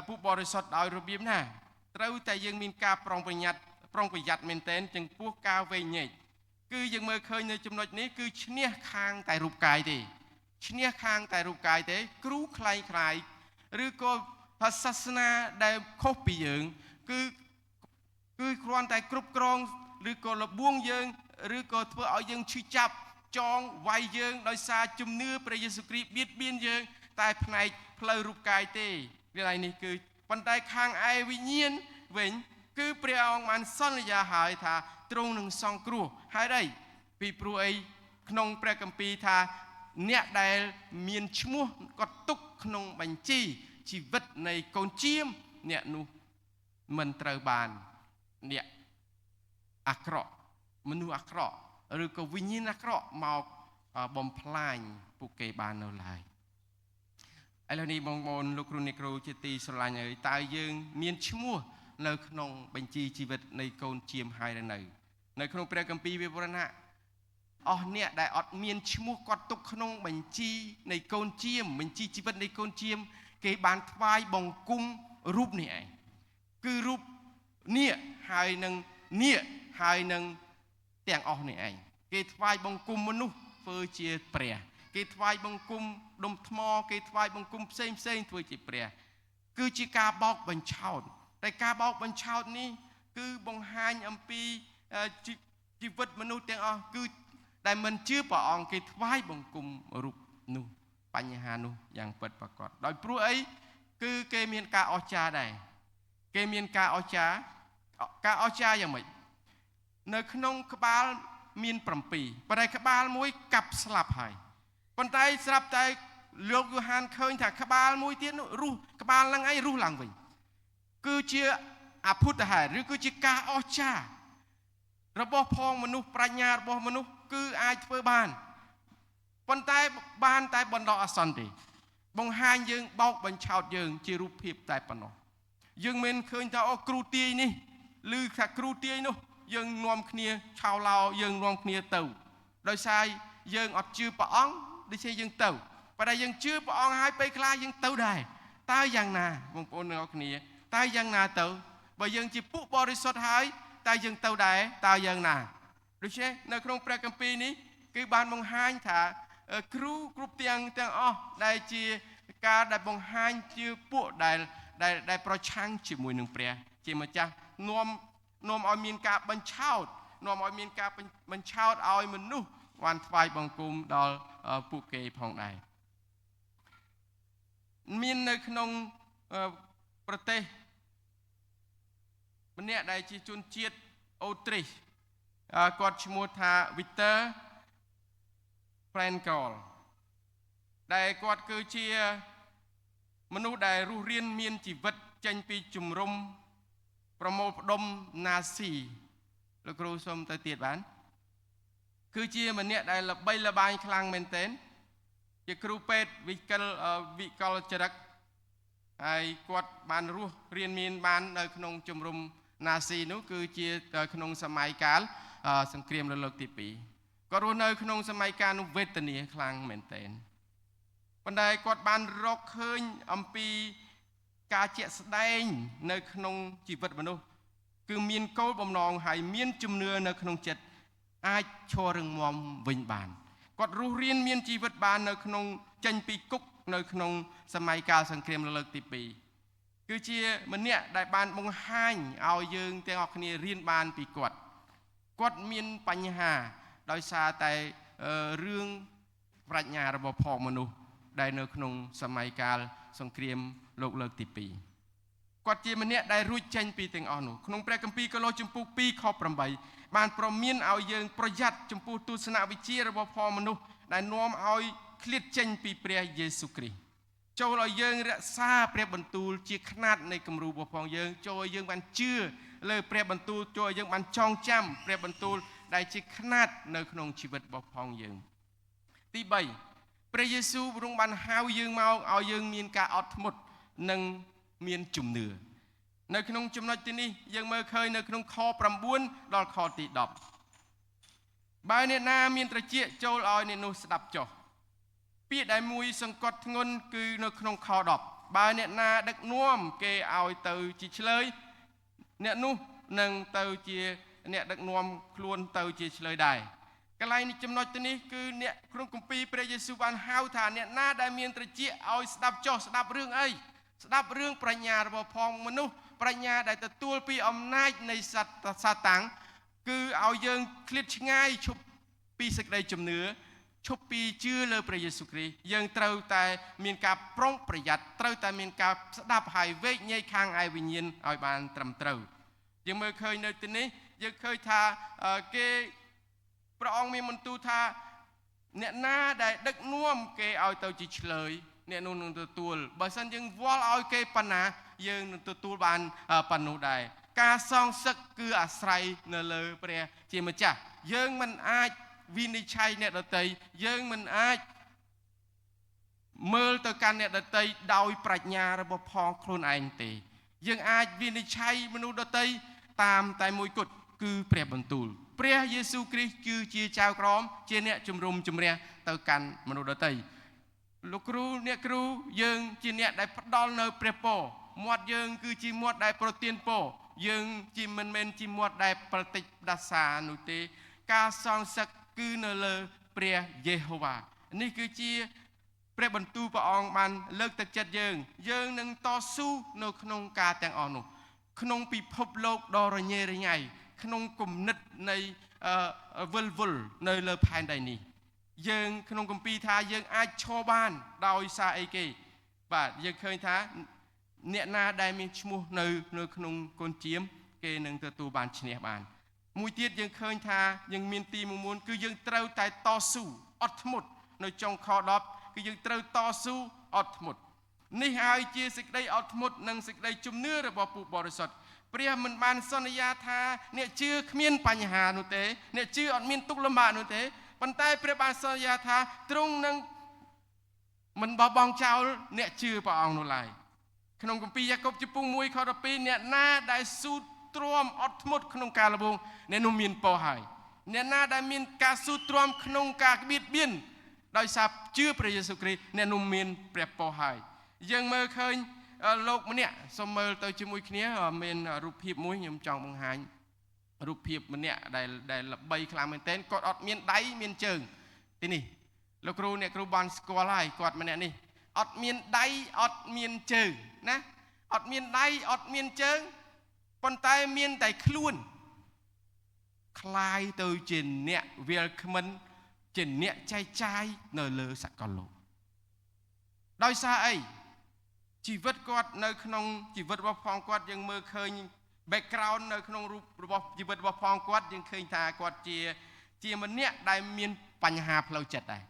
ពួកបរិសុទ្ធដោយរបៀបណាត្រូវតែយើងមានការប្រុងប្រយ័ត្នមែនទែនចំពោះការវែងញែកគឺយើងមើលឃើញនៅចំណុចនេះគឺឈ្នះខាងតែរូបកាយទេឈ្នះខាងតែរូបកាយទេគ្រូคล้ายឬក៏សាសនាដែលខុសពីយើងគឺគ្រាន់តែគ្រប់គ្រងឬក៏លបួងយើងឬក៏ធ្វើឲ្យយើងឈឺចាប់ចងវាយយើងដោយសារជំនឿព្រះយេស៊ូវគ្រីស្ទបៀតបៀនយើងតែផ្នែកផ្លូវរូបកាយទេវាឯនេះគឺប៉ុន្តែខាងឯវិញ្ញាណវិញគឺព្រះអង្គបានសន្យាហើយថាទ្រង់នឹងសង្គ្រោះហើយអីពីព្រោះអីក្នុងព្រះគម្ពីរថាអ្នកដែលមានឈ្មោះក៏ទុកក្នុងបញ្ជីជីវិតនៃកូនជៀមអ្នកនោះមិនត្រូវបានអ្នកអាក្រក់មនុស្សអាក្រក់ឬក៏វិញ្ញាណអាក្រក់មកបំផ្លាញពួកគេបាននៅឡើយឥឡូវនេះបងប្អូនលោកគ្រូអ្នកគ្រូជាទីស្រឡាញ់ហើយតើយើងមានឈ្មោះនៅក្នុងបញ្ជីជីវិតនៃកូនជៀមហើយនៅក្នុងព្រះគម្ពីរវិវរណៈអស់អ្នកដែលអត់មានឈ្មោះគាត់ទុកក្នុងបញ្ជីនៃកូនជៀមបញ្ជីជីវិតនៃកូនជៀម គេបានថ្វាយបង្គំរូបនេះឯងគឺរូបនេះហើយនឹងនេះហើយនឹងទាំងអស់នេះឯងគេថ្វាយបង្គំមនុស្សធ្វើជាព្រះគេថ្វាយបង្គំដុំថ្មគេថ្វាយបង្គំផ្សេងធ្វើជាព្រះគឺជាការបោកបញ្ឆោតតែការបោកបញ្ឆោតនេះគឺបង្ហាញអំពីជីវិតមនុស្សទាំងអស់គឺដែលមិនជឿព្រះអង្គគេថ្វាយបង្គំរូបនោះបញ្ហានោះយ៉ាងពិតប្រាកដដោយព្រោះអីគឺគេមានការអស្ចារ្យដែរគេមានការអស្ចារ្យយ៉ាងម៉េចនៅក្នុងក្បាលមាន7ប៉ុន្តែក្បាលមួយកាប់ស្លាប់ហើយប៉ុន្តែស្រាប់តែលោកយូហានឃើញថាក្បាលមួយទៀតនោះរស់ក្បាលហ្នឹងឯងរស់ឡើងវិញគឺជាអភូតហេតុឬគឺជាការអស្ចារ្យរបស់ផងមនុស្សប្រាជ្ញារបស់មនុស្សគឺអាចធ្វើបានប៉ុន្តែបានតែបណ្ដោះអាសន្នទេបង្ហាញយើងបោកបញ្ឆោតយើងជារូបភាពតែប៉ុណ្ណោះយើងមិនឃើញថាអូគ្រូទាយនេះឬថាគ្រូទាយនោះយើងនាំគ្នាឆោឡោយើងនាំគ្នាទៅដោយសារយើងអត់ជឿព្រះអង្គដូចជាយើងទៅប៉ុន្តែយើងជឿព្រះអង្គហើយពេលខ្លះយើងទៅដែរតើយ៉ាងណាបងប្អូនទាំងអស់គ្នាតើយ៉ាងណាទៅបើយើងជាពួកបរិសុទ្ធហើយតើយើងទៅដែរតើយ៉ាងណាដូច្នេះនៅក្នុងព្រះគម្ពីរនេះគឺបានបង្ហាញថាគ្រូគ្រប់ទាំងអស់ដែលជាការដែលបង្ហាញជាពួកដែលប្រឆាំងជាមួយនឹងព្រះជាម្ចាស់នាំឲ្យមានការបញ្ឆោតនាំឲ្យមានការបញ្ឆោតឲ្យមនុស្សបានថ្វាយបង្គំដល់ពួកគេផងដែរមាននៅក្នុងប្រទេសម្នាក់ដែលជាជនជាតិអូទ្រីសគាត់ឈ្មោះថា Viktor Frankl ដែលគាត់គឺជាមនុស្សដែលរស់រានមានជីវិតចេញពីជំរំប្រមូលផ្ដុំណាស៊ីលោកគ្រូសូមទៅទៀតបានគឺជាម្នាក់ដែលល្បីល្បាញខ្លាំងមែនទែនជាគ្រូពេទ្យវិកលចរិតហើយគាត់បានរស់រៀនមានបាននៅក្នុងជំរំណាស៊ីនោះគឺជាក្នុងសម័យកាលសង្គ្រាមលោកទី2គាត់រស់នៅក្នុងសម័យកាលនោះវេទនាខ្លាំងមែនទែនប៉ុន្តែគាត់បានរកឃើញអំពីការជាក់ស្ដែងនៅក្នុងជីវិតមនុស្សគឺមានគោលបំណងហើយមានជំនឿនៅក្នុងចិត្តអាចឈររឹងមាំវិញបានគាត់រស់រៀនមានជីវិតបាននៅក្នុងចេញពីគុកនៅក្នុងសម័យកាលសង្គ្រាមលោកទី2គឺជាម្នាក់ដែលបានបង្ហាញឲ្យយើងទាំងអស់គ្នារៀនបានពីគាត់មានបញ្ហាដោយសារតែរឿងប្រាជ្ញារបស់ផងមនុស្សដែលនៅក្នុងសម័យកាលសង្គ្រាមលោកលើកទី2គាត់ជាម្នាក់ដែលរួចចេញពីទាំងអស់នោះក្នុងព្រះគម្ពីរកូឡូសជំពូក2ខ8បានប្រមានឲ្យយើងប្រយ័ត្នចំពោះទស្សនវិជ្ជារបស់ផងមនុស្សដែលនាំឲ្យឃ្លាតចេញពីព្រះយេស៊ូវគ្រីស្ទចូលឲ្យយើងរក្សាព្រះបន្ទូលជាខ្នាតនៃគំរូរបស់ផងយើងចូលឲ្យយើងបានជឿលើព្រះបន្ទូលចូលឲ្យយើងបានចងចាំព្រះបន្ទូលដែលជាខ្នាតនៅក្នុងជីវិតរបស់ផងយើងទី3ព្រះយេស៊ូវទ្រង់បានហៅយើងមកឲ្យយើងមានការអត់ធ្មត់និងមានជំនឿនៅក្នុងចំណុចទីនេះយើងមើលឃើញនៅក្នុងខ9ដល់ខទី10បើអ្នកណាមានត្រចៀកចូលឲ្យអ្នកនោះស្ដាប់ចុះពាក្យដែលមួយសង្កត់ធ្ងន់គឺនៅក្នុងខ10បើអ្នកណាដឹកនាំគេឲ្យទៅជាឆ្លើយអ្នកនោះនឹងទៅជាអ្នកដឹកនាំខ្លួនទៅជាឆ្លើយដែរកន្លែងនេះចំណុចនេះគឺអ្នកក្នុងគម្ពីរព្រះយេស៊ូវបានហៅថាអ្នកណាដែលមានត្រចៀកឲ្យស្ដាប់ចុះស្ដាប់រឿងអីស្ដាប់រឿងប្រាជ្ញារបស់ផងមនុស្សប្រាជ្ញាដែលទទួលពីអំណាចនៃសាតាំងគឺឲ្យយើងឃ្លាតឆ្ងាយឈប់ពីសេចក្តីជំនឿឈប់ពីជឿលើព្រះយេស៊ូវគ្រីស្ទយើងត្រូវតែមានការប្រុងប្រយ័ត្នត្រូវតែមានការស្ដាប់ហើយវេកញែកខាងឯវិញ្ញាណឲ្យបានត្រឹមត្រូវយើងមើលឃើញនៅទីនេះយើងឃើញថាគេព្រះអង្គមានបន្ទូលថាអ្នកណាដែលដឹកនាំគេឲ្យទៅជាឆ្លើយអ្នកនោះនឹងទទួលបើសិនយើងវល់ឲ្យគេប៉ុណ្ណាយើងនឹងទទួលបានប៉ុណ្ណោះដែរការសងសឹកគឺអាស្រ័យនៅលើព្រះជាម្ចាស់យើងមិនអាចវិនិច្ឆ័យអ្នកដទៃយើងមិនអាចមើលទៅកាន់អ្នកដទៃដោយប្រាជ្ញារបស់ផងខ្លួនឯងទេយើងអាចវិនិច្ឆ័យមនុស្សដទៃតាមតែមួយគត់គឺព្រះបន្ទូលព្រះយេស៊ូវគ្រីស្ទគឺជាចៅក្រមជាអ្នកជំរុំជម្រះទៅកាន់មនុស្សដទៃ លោកគ្រូអ្នកគ្រូយើងជាអ្នកដែលផ្ដល់នៅព្រះពរមាត់យើងគឺជាមាត់ដែលប្រទានពរយើងជាមិនមែនជាមាត់ដែលប្រតិចផ្ដាសានោះទេការសងសឹកគឺនៅលើព្រះយេហូវ៉ានេះគឺជាព្រះបន្ទូលព្រះអង្គបានលើកទឹកចិត្តយើងនឹងតស៊ូនៅក្នុងការទាំងអស់នោះក្នុងពិភពលោកដ៏រញ៉េរញ៉ៃក្នុងគំនិតនៃវិលវល់នៅលើផែនដីនេះយើងក្នុងគម្ពីរថាយើងអាចឈរបានដោយសារអីគេបាទយើងឃើញថាអ្នកណាដែលមានឈ្មោះនៅក្នុងកូនជៀមគេនឹងទទួលបានឈ្នះបានមួយទៀតយើងឃើញថាយើងមានទី1គឺយើងត្រូវតែតស៊ូអត់ធ្មត់នៅចុងខ10គឺយើងត្រូវតស៊ូអត់ធ្មត់នេះហើយជាសេចក្តីអត់ធ្មត់និងសេចក្តីជំនឿរបស់ពុទ្ធបរិស័ទព្រះមិនបានសន្យាថាអ្នកជឿគ្មានបញ្ហានោះទេអ្នកជឿអត់មានទុក្ខលំបាកនោះទេប៉ុន្តែព្រះបានសន្យាថាទ្រង់នឹងមិនបោះបង់ចោលអ្នកជឿព្រះអង្គនោះឡើយក្នុងគម្ពីរយ៉ាកុបជំពូក1ខ12អ្នកណាដែលស៊ូទ្រាំអត់ធ្មត់ក្នុងការលំងអ្នកនោះមានពរហើយអ្នកណាដែលមានការស៊ូទ្រាំក្នុងការបៀតបៀនដោយសារជឿព្រះយេស៊ូវគ្រីស្ទអ្នកនោះមានព្រះពរហើយយើងមើលឃើញលោកម្នាក់សូមមើលទៅជាមួយគ្នាមានរូបភាពមួយខ្ញុំចង់បង្ហាញរូបភាពម្នាក់ដែលល្បីខ្លាំងមែនទែនគាត់អត់មានដៃមានជើងទីនេះលោកគ្រូអ្នកគ្រូបានស្គាល់ហើយគាត់ម្នាក់នេះអត់មានដៃអត់មានជើងណាអត់មានដៃអត់មានជើងប៉ុន្តែមានតែខ្លួនคล้ายទៅជាអ្នកវាលខ្មិនជាអ្នកចែកចាយនៅលើសកលលោកដោយសារអីជីវិតគាត់នៅក្នុងជីវិតរបស់ផងគាត់យើងមើលឃើញ background នៅក្នុងរូបរបស់ជីវិតរបស់ផងគាត់យើងឃើញថាគាត់ជាម្នាក់ដែលមានបញ្ហាផ្លូវចិត្តដែរ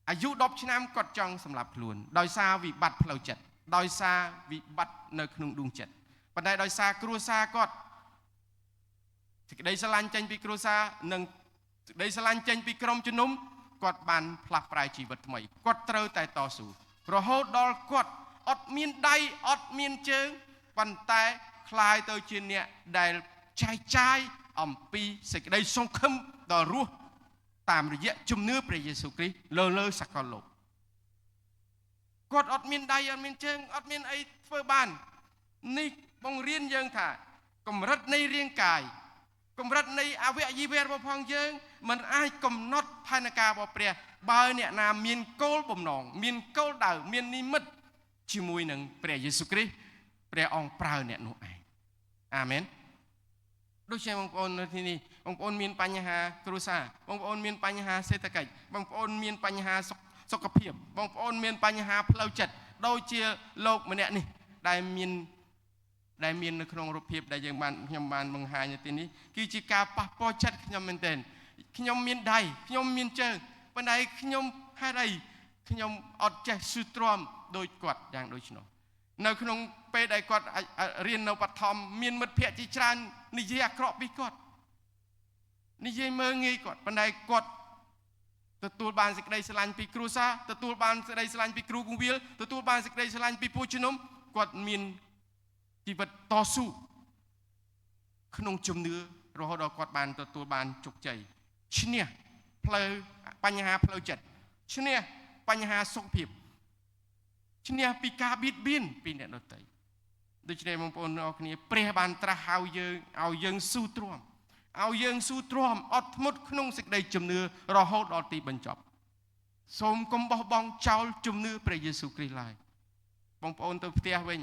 អាយុ10ឆ្នាំគាត់ចង់សម្លាប់ខ្លួនដោយសារវិបត្តិផ្លូវចិត្តដោយសារវិបត្តិនៅក្នុងដួងចិត្តប៉ុន្តែដោយសារគ្រួសារគាត់សេចក្តីស្រឡាញ់ចេញពីគ្រួសារនិងសេចក្តីស្រឡាញ់ចេញពីក្រុមជំនុំគាត់បានផ្លាស់ប្រែជីវិតថ្មីគាត់ត្រូវតែតស៊ូរហូតដល់គាត់អត់មានដៃអត់មានជើងប៉ុន្តែคล้ายទៅជាអ្នកដែលចែកចាយអំពីសេចក្តីសង្ឃឹមដល់រស់តាមរយៈជំនឿព្រះយេស៊ូវគ្រីស្ទលើសកលលោកគាត់អត់មានដៃអត់មានជើងអត់មានអីធ្វើបាននេះបង្រៀនយើងថាកម្រិតនៃរាងកាយកម្រិតនៃអវយវៈរបស់ផងយើងមិនអាចកំណត់ផែនការរបស់ព្រះបើអ្នកណាមានគោលបំណងមានគោលដៅមាននិមិត្តជាមួយនឹងព្រះយេស៊ូវគ្រីស្ទព្រះអង្គប្រើអ្នកនោះឯងអាមែនដូចជាបងប្អូននៅទីនេះបងប្អូនមានបញ្ហាគ្រួសារបងប្អូនមានបញ្ហាសេដ្ឋកិច្ចបងប្អូនមានបញ្ហាសុខភាពបងប្អូនមានបញ្ហាផ្លូវចិត្តដូចជាលោកម្នាក់នេះដែលមាននៅក្នុងរូបភាពដែលខ្ញុំបានបង្ហាញនៅទីនេះគឺជាការប៉ះពាល់ចិត្តខ្ញុំមែនទែនខ្ញុំមានដៃខ្ញុំមានជើងប៉ុន្តែខ្ញុំហេតុអីខ្ញុំអត់ចេះស៊ូទ្រាំដូចគាត់យ៉ាងដូចនោះនៅក្នុងពេលដែលគាត់រៀននៅបឋមមានមិត្តភ័ក្តិជាច្រើននិយាយអាក្រក់ពីគាត់និយាយមើលងាយគាត់ប៉ុន្តែគាត់ទទួលបានសេចក្តីស្រឡាញ់ពីគ្រួសារទទួលបានសេចក្តីស្រឡាញ់ពីគ្រូគង្វាលទទួលបានសេចក្តីស្រឡាញ់ពីผู้ជំនុំគាត់មានជីវិតតស៊ូក្នុងជំនឿរហូតដល់គាត់បានទទួលបានជោគជ័យឈ្នះបញ្ហាផ្លូវចិត្តឈ្នះបញ្ហាសុខភាពឈ្នះពីការបៀតបៀនពីអ្នកដទៃដូច្នេះបងប្អូនអរគ្នាព្រះបានត្រាស់ហៅយើងឲ្យយើងស៊ូទ្រាំអត់ធ្មត់ក្នុងសេចក្តីជំនឿរហូតដល់ទីបញ្ចប់សូមកុំបោះបង់ចោលជំនឿព្រះយេស៊ូវគ្រីស្ទឡើយបងប្អូនទៅផ្ទះវិញ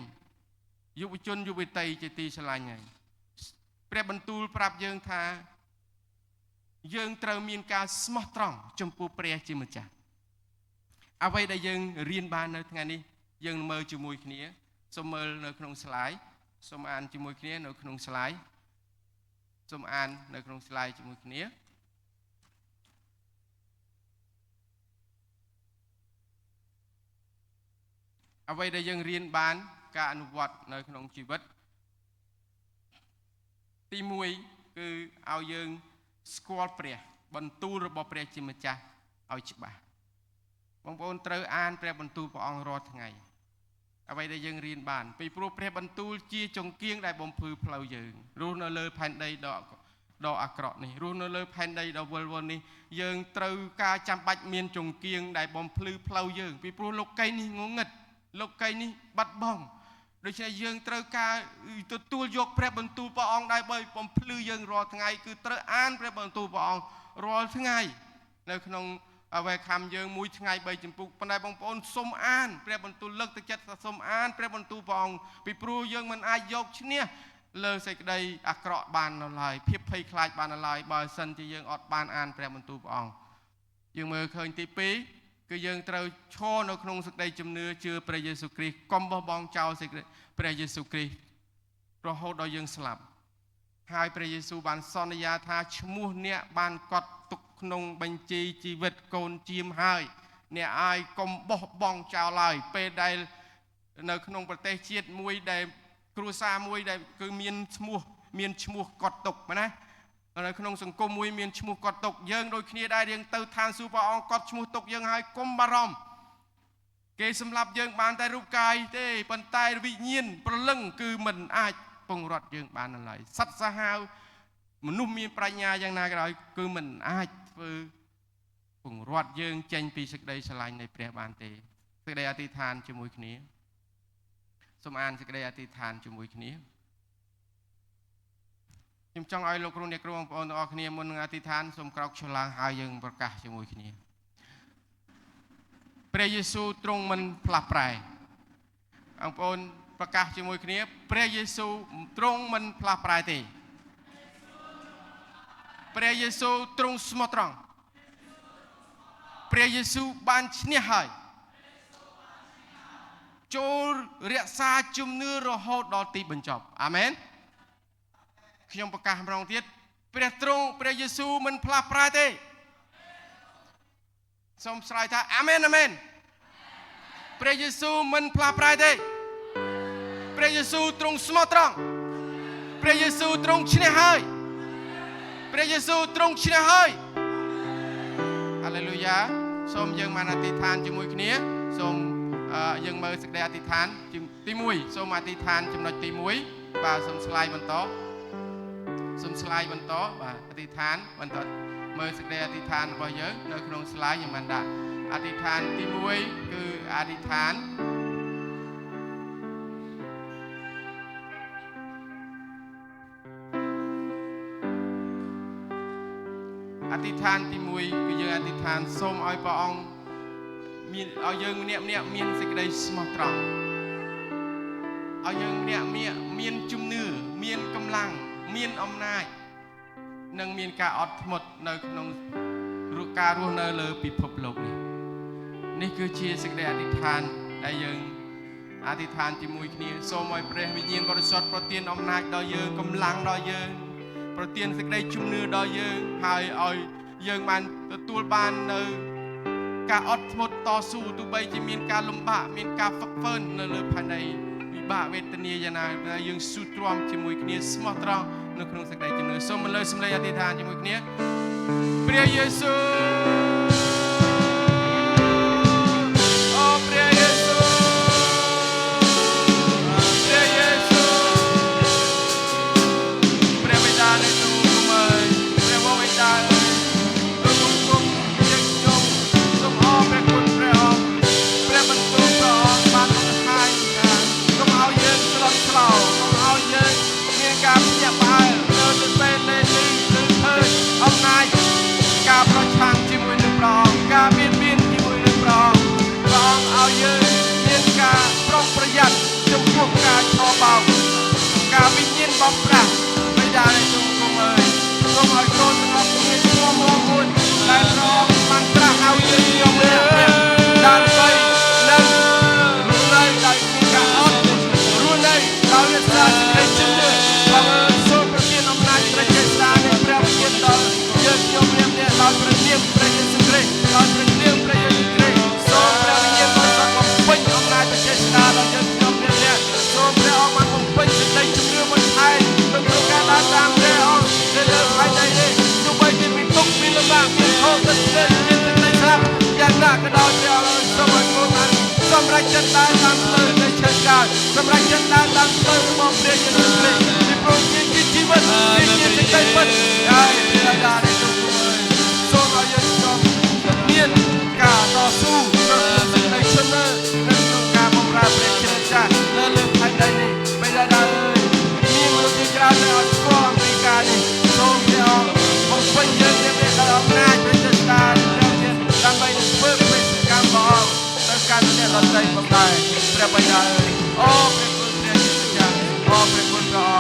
យុវជនយុវតីជាទីស្រឡាញ់ហើយព្រះបន្ទូលប្រាប់យើងថាយើងត្រូវមានការស្មោះត្រង់ចំពោះព្រះជាម្ចាស់អ្វីដែលយើងរៀនបាននៅថ្ងៃនេះយើងមើលជាមួយគ្នាសូមមើលនៅក្នុង slide សូមអានជាមួយគ្នានៅក្នុង slide សូមអាននៅក្នុង slide ជាមួយគ្នាអ្វីដែលយើងរៀនបានការអនុវត្តនៅក្នុងជីវិតទី1គឺឲ្យយើងស្គាល់ព្រះបន្ទូលរបស់ព្រះជាម្ចាស់ឲ្យច្បាស់បងប្អូនត្រូវអានព្រះបន្ទូលព្រះអង្គរាល់ថ្ងៃអ្វីដែលយើងរៀនបានពីព្រោះព្រះបន្ទូលជាចង្គៀងដែលបំភ្លឺផ្លូវយើងរស់នៅលើផែនដី ដ៏អាក្រក់នេះរស់នៅលើផែនដីដ៏វិលវល់នេះយើងត្រូវការចាំបាច់មានចង្គៀងដែលបំភ្លឺផ្លូវយើងពីព្រោះលោកីនេះងងឹតលោកីនេះបាត់បង់ដូច្នេះយើងត្រូវការទទួលយកព្រះបន្ទូលព្រះអង្គដែរបើបំភ្លឺយើងរាល់ថ្ងៃគឺត្រូវអានព្រះបន្ទូលព្រះអង្គរាល់ថ្ងៃនៅក្នុងអ្វីខំយើងមួយថ្ងៃ3ចម្ពោះប៉ុន្តែបងប្អូនសូមអានព្រះបន្ទូលលើកទឹកចិត្តសូមអានព្រះបន្ទូលព្រះអង្គពីព្រោះយើងមិនអាចយកឈ្នះលើសេចក្តីអាក្រក់បាននៅឡើយភាពភ័យខ្លាចបាននៅឡើយបើសិនជាយើងអត់បានអានព្រះបន្ទូលព្រះអង្គយើងមើលឃើញទី2គឺយើងត្រូវឈរនៅក្នុងសេចក្តីជំនឿជឿព្រះយេស៊ូវគ្រីស្ទកុំបោះបង់ចោលសេចក្តីព្រះយេស៊ូវគ្រីស្ទរហូតដល់យើងស្លាប់ហើយព្រះយេស៊ូវបានសន្យាថាឈ្មោះអ្នកបានកត់ទុកក្នុងបញ្ជីជីវិតកូនជាមហើយអ្នកអាយកុំបោះបង់ចោលឡើយពេលដែលនៅក្នុងប្រទេសជាតិមួយដែលគ្រួសារមួយដែលគឺមានឈ្មោះកត់ទុកណានៅក្នុងសង្គមមួយមានឈ្មោះកត់ទុកយើងដូចគ្នាដែរយើងទៅឋានសួគ៌ព្រះអង្គកត់ឈ្មោះទុកយើងហើយកុំបារម្ភគេសម្លាប់យើងបានតែរូបកាយទេប៉ុន្តែវិញ្ញាណព្រលឹងគឺមិនអាចពង្រត់យើងបានឡើយសត្វសាហាវមនុស្សមានប្រាជ្ញាយ៉ាងណាក៏ដោយគឺមិនអាចធ្វើពង្រត់យើងចេញពីសេចក្តីស្រឡាញ់នៃព្រះបានទេសេចក្តីអធិដ្ឋានជាមួយគ្នាសូមអានសេចក្តីអធិដ្ឋានជាមួយគ្នាខ្ញុំចង់ឲ្យលោកគ្រូអ្នកគ្រូបងប្អូនទាំងអស់គ្នាមុននឹងអធិដ្ឋានសូមក្រោកឈរឡើងហើយយើងប្រកាសជាមួយគ្នាព្រះយេស៊ូវទ្រង់មិនផ្លាស់ប្រែបងប្អូនប្រកាសជាមួយគ្នាព្រះយេស៊ូវទ្រង់មិនផ្លាស់ប្រែទេព្រះយេស៊ូវទ្រង់ស្មោះត្រង់ព្រះយេស៊ូវបានឈ្នះហើយចូលរក្សាជំនឿរហូតដល់ទីបញ្ចប់អាមែនខ្ញុំប្រកាសម្ដងទៀតព្រះយេស៊ូវមិនផ្លាស់ប្រែទេសូមស្រែកថាអាមែនអាមែនព្រះយេស៊ូវមិនផ្លាស់ប្រែទេព្រះយេស៊ូវទ្រង់ស្មោះត្រង់ព្រះយេស៊ូវទ្រង់ឈ្នះហើយព្រះយេស៊ូវទ្រង់ឈ្នះហើយហាឡេលូយ៉ាសូមយើងបានអធិដ្ឋានជាមួយគ្នាសូមយើងមើលសេចក្តីអធិដ្ឋានទី1សូមអធិដ្ឋានចំណុចទី1បាទសូមស្លាយបន្តបាទអធិដ្ឋានបន្តមើលសេចក្តីអធិដ្ឋានរបស់យើងនៅក្នុងស្លាយខ្ញុំបានដាក់អធិដ្ឋានទី1គឺអធិដ្ឋានទី1គឺយើងអធិដ្ឋានសូមឲ្យព្រះអង្គមានឲ្យយើងម្នាក់មានសេចក្តីស្មោះត្រង់ឲ្យយើងម្នាក់មានជំនឿមានកម្លាំងមានអំណាចនិងមានការអត់ធ្មត់នៅក្នុងការរស់នៅលើពិភពលោកនេះគឺជាសេចក្តីអធិដ្ឋានដែលយើងអធិដ្ឋានជាមួយគ្នាសូមឲ្យព្រះវិញ្ញាណបរិសុទ្ធប្រទានអំណាចដល់យើងកម្លាំងដល់យើងប្រទានសេចក្តីជំនឿដល់យើងហើយឲ្យយើងបានទទួលបាននៅការអត់ធ្មត់តស៊ូទោះបីជាមានការលំបាកមានការហ្វឹកហ្វឺននៅលើផែនដីវិបាកវេទនាយ៉ាងណាយើងស៊ូទ្រាំជាមួយគ្នាស្មោះត្រង់នៅក្នុងសេចក្តីជំនឿសូមលើសម្លេងអធិដ្ឋានជាមួយគ្នាព្រះយេស៊ូវអូព្រះយេស៊ូវព្រះយេស៊ូវព្រះបិតានៃទូគុំអើយព្រះបិតាលោកគុំយើងខ្ញុំសូមអរព្រះគុណព្រះអង្គព្រះបន្ទូលព្រះអង្គបានបង្ហាញថាសូមឲ្យយើងស្លន់ស្លោសូមឲ្យយើងមានការភ្ញាក់ផ្អើលនៅពេលនេះនឹងឃើញអំណាចការប្រឆាំងជាមួយនឹងព្រះអង្គការមានជាមួយនឹងព្រះអង្គឲ្យយើងមានការប្រុងប្រយ័ត្នចំពោះការឆោបោកការវិញ្ញាណបំប្រាស់បិតានៃទូគុំអើយសូមឲ្យកូនទាំងអស់គ្នាឈ្មោះមកមួយដែលព្រះអង្គបានត្រាស់ឲ្យយើងខ្ញុំដើម្បីនឹងរស់នៅដោយការអត់រស់នៅដោយរក្សាសេចក្តីជំនឿបងសូមប្រទានអំណាចព្រះចេស្តានៃព្រះវិញ្ញាណដល់យើងខ្ញុំដោយព្រះនាមព្រះយេស៊ូវគ្រីស្ទដោយព្រះនាមព្រះយេស៊ូវគ្រីស្ទសូមព្រះវិញ្ញាណបរិសុទ្ធបំពេញអំណាចព្រះចេស្តាដល់យើងខ្ញុំសូមព្រះអង្គបានបំពេញសេចក្តីជំនឿមួយថែមក្នុងការដើរតាមព្រះអង្គនៅលើផែនដីនេះទោះបីជាមានទុក្ខមានលំបាកមានខុសទឹកចិត្តមានសេចក្តីស្លាប់យ៉ាងណាក៏ដោយព្រះអង្គសូមឲ្យកូនបានសម្រេចចិត្តដើរតាមផ្លូវនៃជើងកាយសម្រេចចិត្តដើរតាមផ្លូវរបស់ព្រះយេស៊ូវគ្រីស្ទពីព្រោះជាជីវិតជាសេចក្តីពិត ផងដែរព្រះបិតាអើយអូព្រះគុណព្រះជាម្ចាស់អូព្រះគុណព្រះ